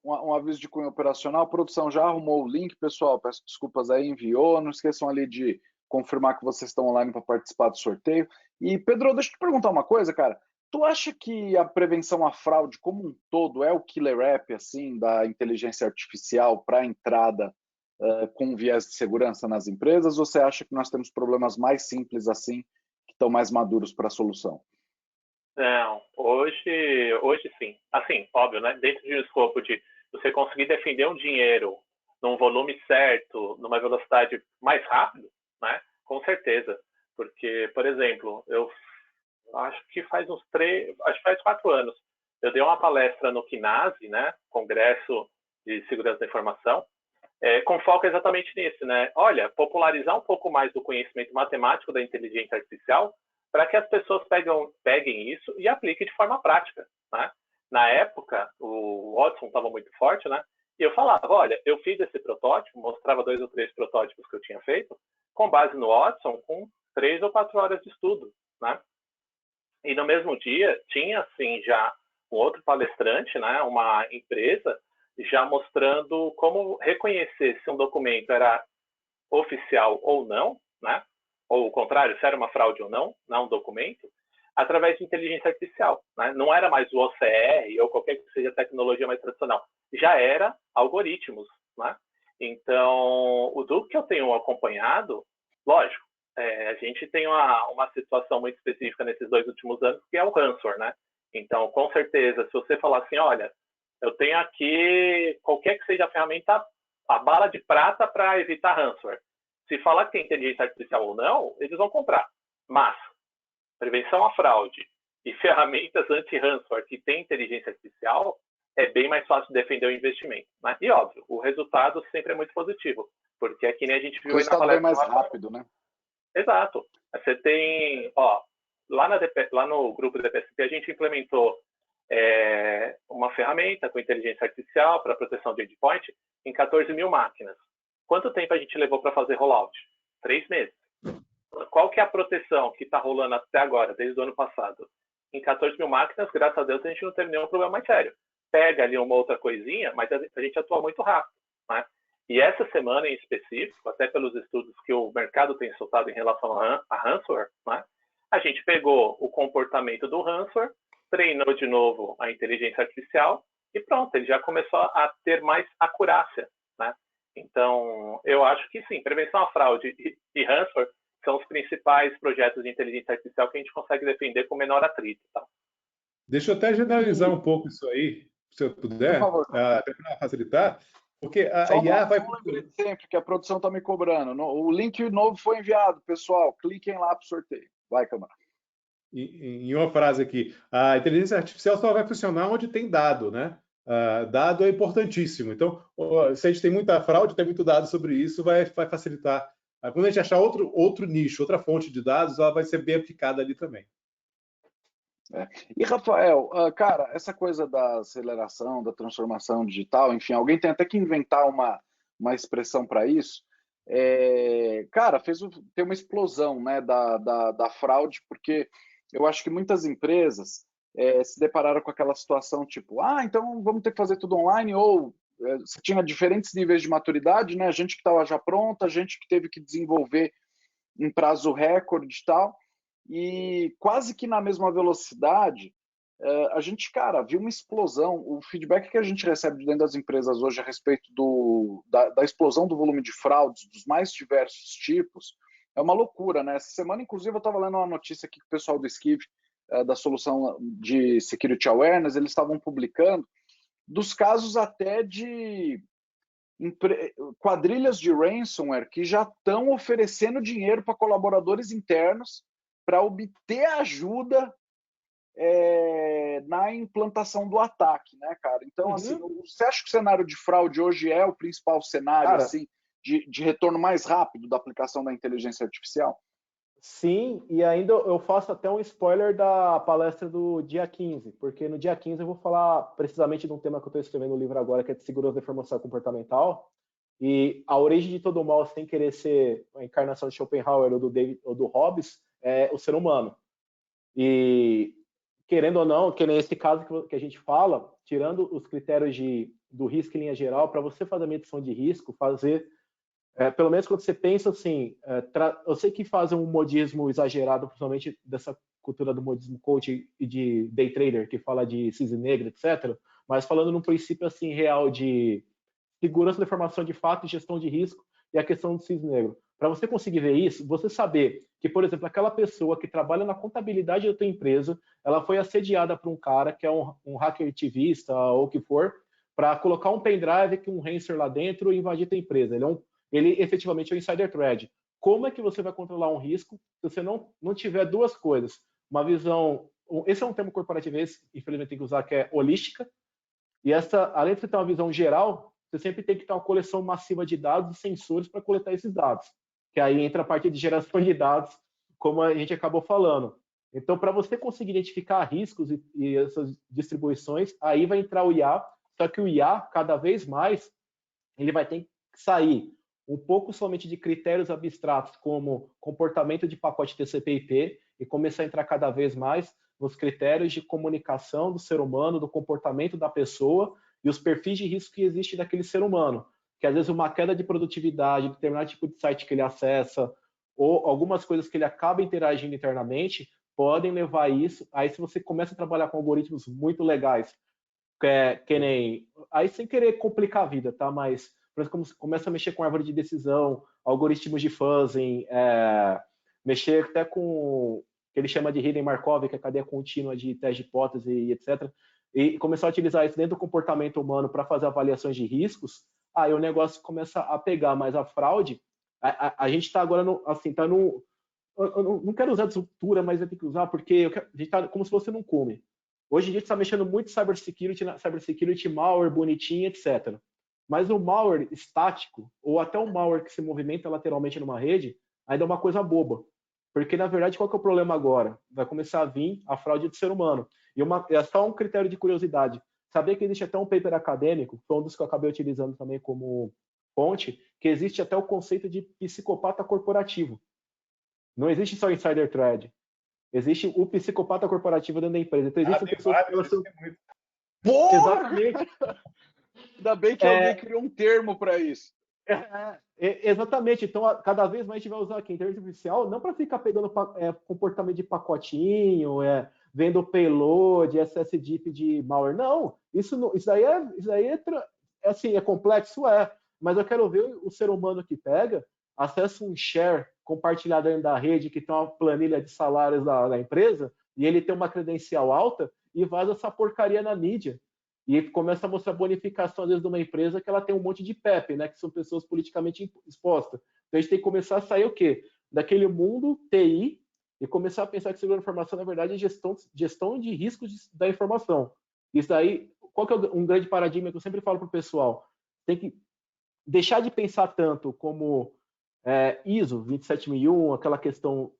um aviso de cunho operacional, a produção já arrumou o link, pessoal, peço desculpas aí, enviou, não esqueçam ali de confirmar que vocês estão online para participar do sorteio. E, Pedro, deixa eu te perguntar uma coisa, cara, tu acha que a prevenção à fraude como um todo é o killer app, assim, da inteligência artificial para a entrada com viés de segurança nas empresas, ou você acha que nós temos problemas mais simples assim, que estão mais maduros para a solução? Não, hoje sim. Assim, óbvio, né? Dentro de um escopo de você conseguir defender um dinheiro num volume certo, numa velocidade mais rápido, né? Com certeza. Porque, por exemplo, eu acho que faz 4 anos, eu dei uma palestra no CNASE, né? Congresso de Segurança da Informação, com foco exatamente nisso, né? Olha, popularizar um pouco mais do conhecimento matemático da inteligência artificial para que as pessoas peguem isso e apliquem de forma prática, né? Na época, o Watson estava muito forte, né? E eu falava, olha, eu fiz esse protótipo, mostrava 2 ou 3 protótipos que eu tinha feito, com base no Watson, com 3 ou 4 horas de estudo, né? E no mesmo dia, tinha, assim, já um outro palestrante, né? Uma empresa, já mostrando como reconhecer se um documento era oficial ou não, né? Ou o contrário, se era uma fraude ou não, um documento, através de inteligência artificial, né? Não era mais o OCR ou qualquer que seja a tecnologia mais tradicional, já era algoritmos, né? Então, do que eu tenho acompanhado, lógico, a gente tem uma situação muito específica nesses 2 últimos anos, que é o ransomware, né? Então, com certeza, se você falar assim, olha, eu tenho aqui qualquer que seja a ferramenta, a bala de prata para evitar ransomware. Se falar que tem inteligência artificial ou não, eles vão comprar. Mas prevenção à fraude e ferramentas anti-ransomware que tem inteligência artificial, é bem mais fácil defender o investimento. Né? E, óbvio, o resultado sempre é muito positivo, porque é que nem a gente viu aí na palestra. O resultado é mais rápido, né? Exato. Você tem, lá no grupo do DPSP, a gente implementou uma ferramenta com inteligência artificial para proteção de endpoint em 14 mil máquinas. Quanto tempo a gente levou para fazer rollout? 3 meses. Qual que é a proteção que está rolando até agora, desde o ano passado? Em 14 mil máquinas, graças a Deus, a gente não teve nenhum problema mais sério. Pega ali uma outra coisinha, mas a gente atua muito rápido, né? E essa semana em específico, até pelos estudos que o mercado tem soltado em relação a ransomware, né? A gente pegou o comportamento do ransomware, treinou de novo a inteligência artificial e pronto, ele já começou a ter mais acurácia, né? Então, eu acho que sim, prevenção à fraude e ransomware são os principais projetos de inteligência artificial que a gente consegue defender com menor atrito. Tá? Deixa eu até generalizar um pouco isso aí, se eu puder, até para facilitar, porque a IA vai... sempre que a produção está me cobrando. O link novo foi enviado, pessoal. Cliquem lá para o sorteio. Vai, câmera. Em uma frase aqui, a inteligência artificial só vai funcionar onde tem dado, né? Dado é importantíssimo. Então, se a gente tem muita fraude, tem muito dado sobre isso, vai facilitar. Quando a gente achar outro nicho, outra fonte de dados, ela vai ser bem aplicada ali também. E, Rafael, cara, essa coisa da aceleração, da transformação digital, enfim, alguém tem até que inventar uma expressão para isso. Cara, tem uma explosão, né, da fraude, porque eu acho que muitas empresas se depararam com aquela situação tipo, então vamos ter que fazer tudo online, ou você tinha diferentes níveis de maturidade, né? Gente que estava já pronta, gente que teve que desenvolver em prazo recorde e tal, e quase que na mesma velocidade, a gente, cara, viu uma explosão. O feedback que a gente recebe de dentro das empresas hoje a respeito da explosão do volume de fraudes, dos mais diversos tipos, é uma loucura, né? Essa semana, inclusive, eu estava lendo uma notícia aqui que o pessoal do Skive, da solução de Security Awareness, eles estavam publicando dos casos até de quadrilhas de ransomware que já estão oferecendo dinheiro para colaboradores internos para obter ajuda na implantação do ataque, né, cara? Então, assim, você acha que o cenário de fraude hoje é o principal cenário, cara, assim, de retorno mais rápido da aplicação da inteligência artificial? Sim, e ainda eu faço até um spoiler da palestra do dia 15, porque no dia 15 eu vou falar precisamente de um tema que eu estou escrevendo no livro agora, que é de segurança da informação comportamental, e a origem de todo mal, sem querer ser a encarnação de Schopenhauer ou do Hobbes, é o ser humano. E, querendo ou não, que nesse caso que a gente fala, tirando os critérios do risco em linha geral, para você fazer a medição de risco, pelo menos quando você pensa assim, eu sei que fazem um modismo exagerado, principalmente dessa cultura do modismo coach e de day trader, que fala de cisne negro, etc., mas falando num princípio assim real de segurança da informação de fato, gestão de risco e a questão do cisne negro. Para você conseguir ver isso, você saber que, por exemplo, aquela pessoa que trabalha na contabilidade da tua empresa, ela foi assediada por um cara que é um hacker ativista ou o que for, para colocar um pendrive com um ransomware lá dentro e invadir tua empresa. Ele efetivamente é um insider threat. Como é que você vai controlar um risco se você não tiver duas coisas? Uma visão... Esse é um termo corporativo, infelizmente tem que usar, que é holística. E além de você ter uma visão geral, você sempre tem que ter uma coleção massiva de dados e sensores para coletar esses dados. Que aí entra a parte de geração de dados, como a gente acabou falando. Então, para você conseguir identificar riscos e essas distribuições, aí vai entrar o IA, só que o IA, cada vez mais, ele vai ter que sair um pouco somente de critérios abstratos, como comportamento de pacote TCP/IP, e começar a entrar cada vez mais nos critérios de comunicação do ser humano, do comportamento da pessoa e os perfis de risco que existem daquele ser humano. Que às vezes uma queda de produtividade, determinado tipo de site que ele acessa, ou algumas coisas que ele acaba interagindo internamente, podem levar isso. Aí se você começa a trabalhar com algoritmos muito legais, que nem... Aí sem querer complicar a vida, tá? Mas, por exemplo, começa a mexer com árvore de decisão, algoritmos de fuzzing, mexer até com o que ele chama de hidden Markov, que é a cadeia contínua de teste de hipótese e etc. E começar a utilizar isso dentro do comportamento humano para fazer avaliações de riscos, aí o negócio começa a pegar. Mas a fraude, a gente está agora, tá no... Eu não quero usar disruptura, mas vai ter que usar, porque a gente está como se fosse num cume. Hoje em dia a gente está mexendo muito em cybersecurity, malware, bonitinho, etc. Mas o malware estático, ou até o malware que se movimenta lateralmente numa rede, ainda é uma coisa boba. Porque, na verdade, qual que é o problema agora? Vai começar a vir a fraude do ser humano. E é só um critério de curiosidade. Sabia que existe até um paper acadêmico, foi um dos que eu acabei utilizando também como fonte, que existe até o conceito de psicopata corporativo. Não existe só insider threat. Existe o psicopata corporativo dentro da empresa. Então, existem pessoas que lançam... Porra! Exatamente. Ainda bem que alguém criou um termo para isso. Exatamente. Então, cada vez mais a gente vai usar aqui a inteligência artificial não para ficar pegando comportamento de pacotinho, vendo payload, SSDIP de malware. Não, isso aí assim, é complexo, mas eu quero ver o ser humano que pega, acessa um share compartilhado dentro da rede, que tem uma planilha de salários da empresa, e ele tem uma credencial alta, e vaza essa porcaria na mídia. E começa a mostrar bonificação, às vezes, de uma empresa que ela tem um monte de PEP, né, que são pessoas politicamente expostas. Então, a gente tem que começar a sair o quê? Daquele mundo TI e começar a pensar que segurança da informação, na verdade, é gestão de riscos da informação. Isso aí, qual que é um grande paradigma que eu sempre falo para o pessoal? Tem que deixar de pensar tanto como ISO 27001, aquela questão,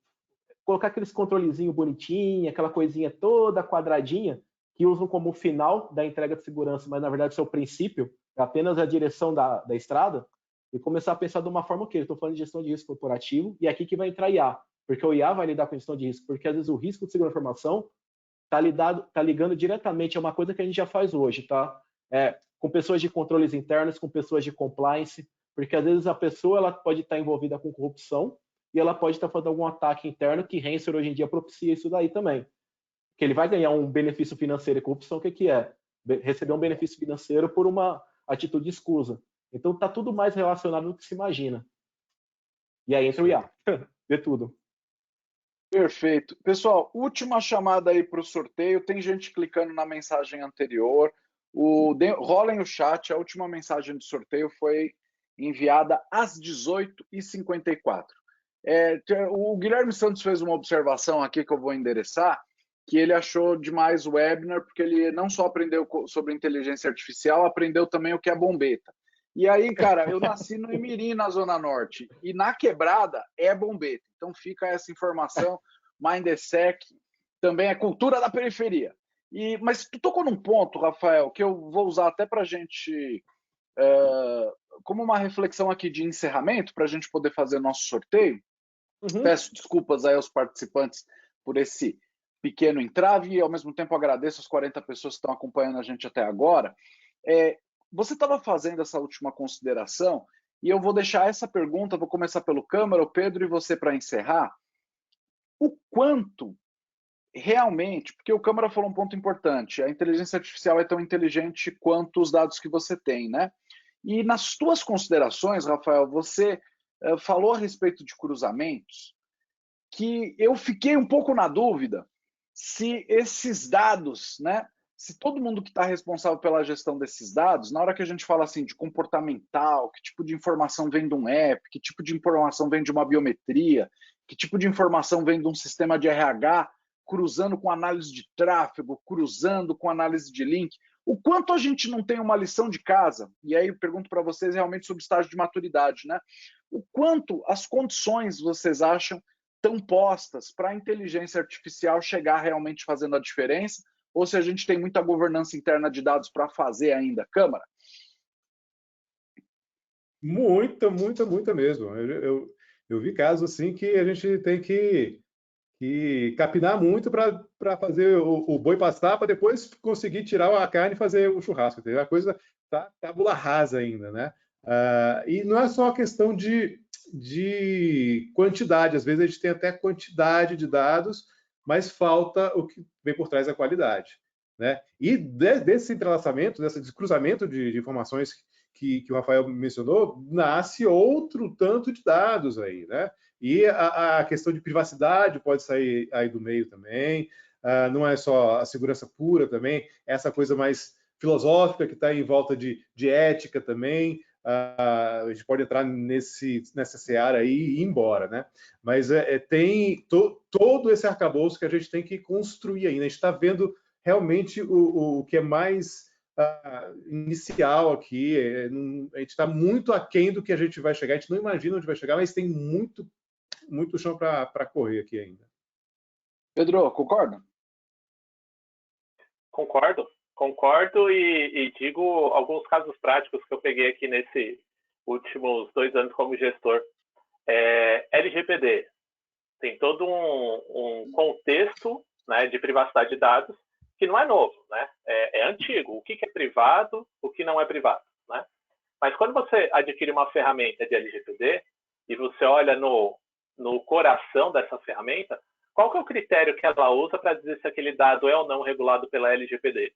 colocar aqueles controlezinho bonitinho, aquela coisinha toda quadradinha, que usam como final da entrega de segurança, mas na verdade isso é o princípio, é apenas a direção da estrada, e começar a pensar de uma forma que eu estou falando de gestão de risco corporativo, e é aqui que vai entrar IA, porque o IA vai lidar com gestão de risco, porque às vezes o risco de segurança da informação está ligando diretamente a uma coisa que a gente já faz hoje, tá? Com pessoas de controles internos, com pessoas de compliance, porque às vezes a pessoa ela pode estar envolvida com corrupção e ela pode estar fazendo algum ataque interno, que Ransomware hoje em dia propicia isso daí também. Que ele vai ganhar um benefício financeiro, e corrupção, o que é? Receber um benefício financeiro por uma atitude escusa. Então está tudo mais relacionado do que se imagina. E aí entra o IA, vê tudo. Perfeito. Pessoal, última chamada aí para o sorteio. Tem gente clicando na mensagem anterior. Rolem o chat. A última mensagem de sorteio foi enviada às 18h54. O Guilherme Santos fez uma observação aqui que eu vou endereçar, que ele achou demais o webinar, porque ele não só aprendeu sobre inteligência artificial, aprendeu também o que é bombeta. E aí, cara, eu nasci no Imirim, na Zona Norte, e na Quebrada é bombeta. Então fica essa informação, Mindsec também é cultura da periferia. Mas tu tocou num ponto, Rafael, que eu vou usar até para a gente, como uma reflexão aqui de encerramento, para a gente poder fazer nosso sorteio. Peço desculpas aí aos participantes por esse pequeno entrave e, ao mesmo tempo, agradeço as 40 pessoas que estão acompanhando a gente até agora. Você estava fazendo essa última consideração e eu vou deixar essa pergunta, vou começar pelo Câmara, o Pedro e você para encerrar. O quanto realmente, porque o Câmara falou um ponto importante, a inteligência artificial é tão inteligente quanto os dados que você tem, né? E nas tuas considerações, Rafael, você falou a respeito de cruzamentos, que eu fiquei um pouco na dúvida se esses dados, né? Se todo mundo que está responsável pela gestão desses dados, na hora que a gente fala assim de comportamental, que tipo de informação vem de um app, que tipo de informação vem de uma biometria, que tipo de informação vem de um sistema de RH, cruzando com análise de tráfego, cruzando com análise de link, o quanto a gente não tem uma lição de casa, e aí eu pergunto para vocês realmente sobre o estágio de maturidade, né? O quanto as condições vocês acham tão postas para a inteligência artificial chegar realmente fazendo a diferença, ou se a gente tem muita governança interna de dados para fazer ainda, Câmara? Muita mesmo. Eu vi casos assim que a gente tem que capinar muito para fazer o boi pastar, para depois conseguir tirar a carne e fazer o churrasco. A coisa tá tabula rasa ainda, né? E não é só a questão de quantidade, às vezes a gente tem até quantidade de dados, mas falta o que vem por trás da qualidade, né? E desse entrelaçamento, desse cruzamento de informações que o Rafael mencionou, nasce outro tanto de dados aí, né? E a questão de privacidade pode sair aí do meio também, não é só a segurança pura também, essa coisa mais filosófica que está em volta de ética também, a gente pode entrar nessa seara aí e ir embora, né? Mas tem todo esse arcabouço que a gente tem que construir ainda. A gente está vendo realmente o que é mais inicial aqui. A gente está muito aquém do que a gente vai chegar. A gente não imagina onde vai chegar, mas tem muito chão para correr aqui ainda. Pedro, concorda? Concordo e digo alguns casos práticos que eu peguei aqui nesses últimos 2 anos como gestor. LGPD tem todo um contexto, né, de privacidade de dados que não é novo, né? É antigo. O que é privado, o que não é privado, né? Mas quando você adquire uma ferramenta de LGPD e você olha no coração dessa ferramenta, qual que é o critério que ela usa para dizer se aquele dado é ou não regulado pela LGPD?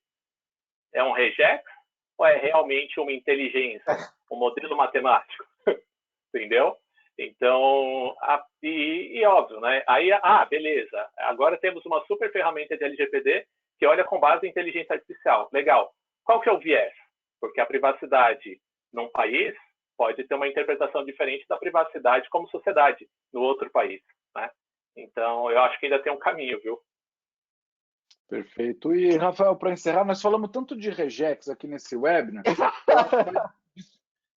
É um regex ou é realmente uma inteligência, um modelo matemático? Entendeu? Então, óbvio, né? Aí, beleza. Agora temos uma super ferramenta de LGPD que olha com base em inteligência artificial. Legal. Qual que é o viés? Porque a privacidade num país pode ter uma interpretação diferente da privacidade como sociedade no outro país, né? Então, eu acho que ainda tem um caminho, viu? Perfeito. E, Rafael, para encerrar, nós falamos tanto de regex aqui nesse webinar, vai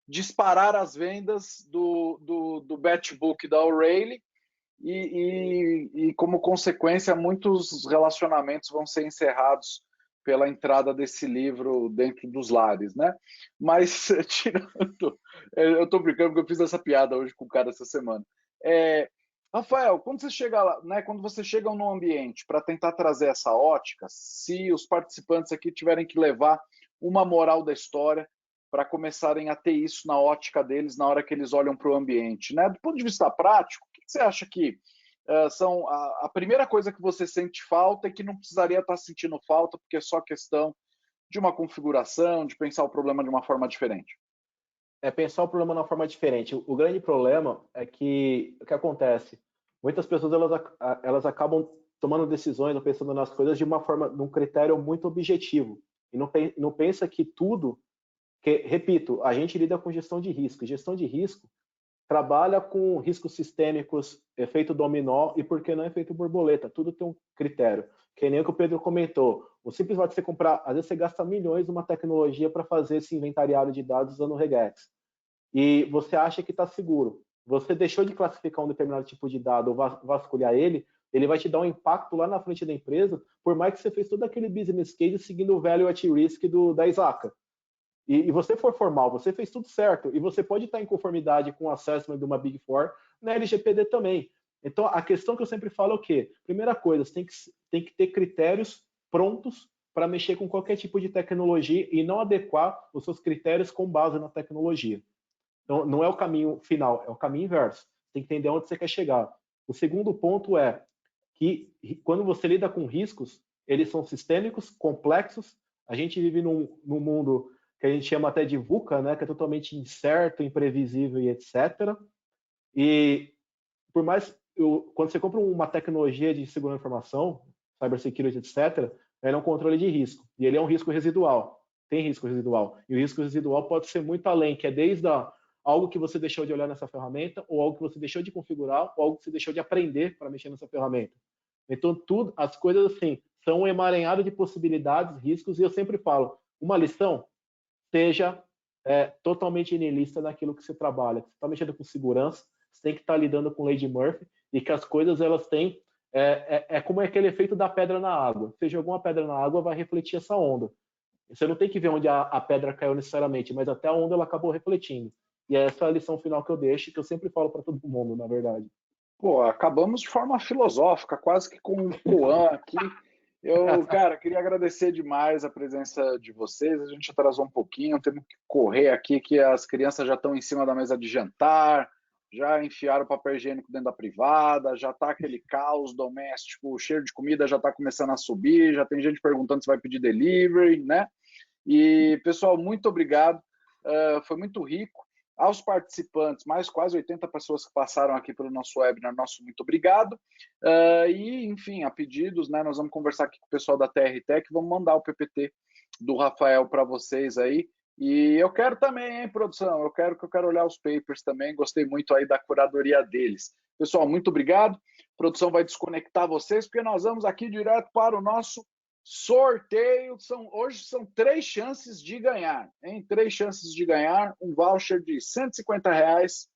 disparar as vendas do Batchbook da O'Reilly e, como consequência, muitos relacionamentos vão ser encerrados pela entrada desse livro dentro dos lares, né? Mas, tirando... Eu estou brincando porque eu fiz essa piada hoje com o cara essa semana. Rafael, quando você chega lá, né, quando você chega num ambiente para tentar trazer essa ótica, se os participantes aqui tiverem que levar uma moral da história para começarem a ter isso na ótica deles na hora que eles olham para o ambiente, né? Do ponto de vista prático, o que você acha que são a primeira coisa que você sente falta e que não precisaria estar sentindo falta porque é só questão de uma configuração, de pensar o problema de uma forma diferente? Pensar o problema de uma forma diferente. O grande problema é que o que acontece? Muitas pessoas elas acabam tomando decisões ou pensando nas coisas de uma forma, num critério muito objetivo. E não pensa que tudo, repito, a gente lida com gestão de risco. Gestão de risco trabalha com riscos sistêmicos, efeito dominó e, por que não, efeito borboleta. Tudo tem um critério. Que nem o que o Pedro comentou. O simples fato de você comprar, às vezes você gasta milhões numa tecnologia para fazer esse inventariado de dados usando o regex. E você acha que está seguro. Você deixou de classificar um determinado tipo de dado ou vasculhar ele vai te dar um impacto lá na frente da empresa, por mais que você fez todo aquele business case seguindo o value at risk da ISACA. E você for formal, você fez tudo certo, e você pode estar em conformidade com o assessment de uma Big Four na LGPD também. Então, a questão que eu sempre falo é o quê? Primeira coisa, você tem que ter critérios prontos para mexer com qualquer tipo de tecnologia e não adequar os seus critérios com base na tecnologia. Então, não é o caminho final, é o caminho inverso. Você tem que entender onde você quer chegar. O segundo ponto é que, quando você lida com riscos, eles são sistêmicos, complexos. A gente vive num mundo que a gente chama até de VUCA, né, que é totalmente incerto, imprevisível e etc. E por mais quando você compra uma tecnologia de segurança da informação, cybersecurity, etc., ele é um controle de risco e ele é um risco residual. Tem risco residual e o risco residual pode ser muito além, que é desde algo que você deixou de olhar nessa ferramenta, ou algo que você deixou de configurar, ou algo que você deixou de aprender para mexer nessa ferramenta. Então as coisas assim são um emaranhado de possibilidades, riscos, e eu sempre falo, uma lição, seja totalmente niilista naquilo que você trabalha. Você está mexendo com segurança, você tem que estar lidando com lei de Murphy, e que as coisas elas têm como aquele efeito da pedra na água. Você jogou uma pedra na água, vai refletir essa onda. Você não tem que ver onde a pedra caiu necessariamente, mas até onde ela acabou refletindo. E essa é a lição final que eu deixo, que eu sempre falo para todo mundo, na verdade. Pô, acabamos de forma filosófica, quase que com um koan aqui. Cara, queria agradecer demais a presença de vocês. A gente atrasou um pouquinho, temos que correr aqui, que as crianças já estão em cima da mesa de jantar, já enfiaram papel higiênico dentro da privada, já está aquele caos doméstico, o cheiro de comida já está começando a subir, já tem gente perguntando se vai pedir delivery, né? E, pessoal, muito obrigado, foi muito rico. Aos participantes, mais quase 80 pessoas que passaram aqui pelo nosso webinar, nosso muito obrigado. E, enfim, a pedidos, né, nós vamos conversar aqui com o pessoal da TR Tech, vamos mandar o PPT do Rafael para vocês aí. E eu quero também, hein, produção, eu quero olhar os papers também, gostei muito aí da curadoria deles. Pessoal, muito obrigado. A produção vai desconectar vocês, porque nós vamos aqui direto para o nosso sorteio. Hoje são 3 chances de ganhar, hein? 3 chances de ganhar um voucher de R$150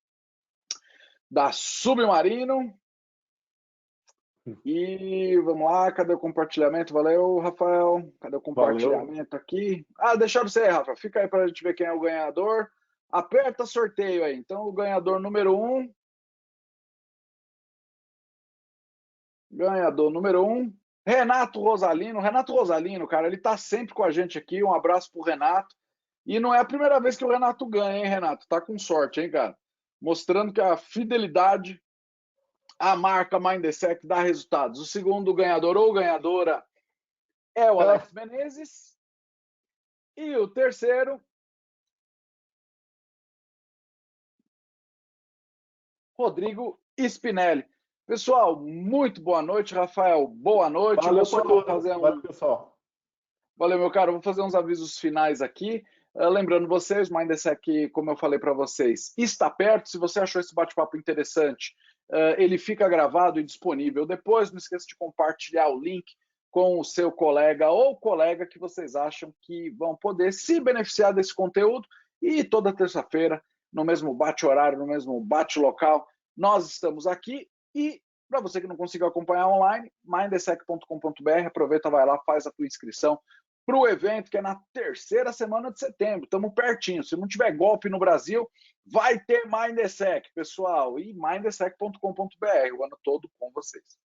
da Submarino. E vamos lá, cadê o compartilhamento? Valeu, Rafael. Cadê o compartilhamento aqui? Deixa você, Rafa. Fica aí para a gente ver quem é o ganhador. Aperta sorteio aí. Então, o ganhador número 1. Ganhador número 1. Renato Rosalino. Renato Rosalino, cara, ele tá sempre com a gente aqui. Um abraço pro Renato. E não é a primeira vez que o Renato ganha, hein, Renato? Tá com sorte, hein, cara? Mostrando que a fidelidade à marca Mindesec dá resultados. O segundo ganhador ou ganhadora é o Alex Menezes. E o terceiro, Rodrigo Spinelli. Pessoal, muito boa noite, Rafael. Boa noite. Valeu, pessoal. Valeu, meu caro. Vou fazer uns avisos finais aqui. Lembrando vocês, o Mindesec, como eu falei para vocês, está perto. Se você achou esse bate-papo interessante, ele fica gravado e disponível depois. Não esqueça de compartilhar o link com o seu colega ou colega que vocês acham que vão poder se beneficiar desse conteúdo. E toda terça-feira, no mesmo bate-horário, no mesmo bate-local, nós estamos aqui. E para você que não conseguiu acompanhar online, mindesec.com.br, aproveita, vai lá, faz a tua inscrição para o evento, que é na 3ª semana de setembro. Estamos pertinho. Se não tiver golpe no Brasil, vai ter Mindesec, pessoal. E mindesec.com.br, o ano todo com vocês.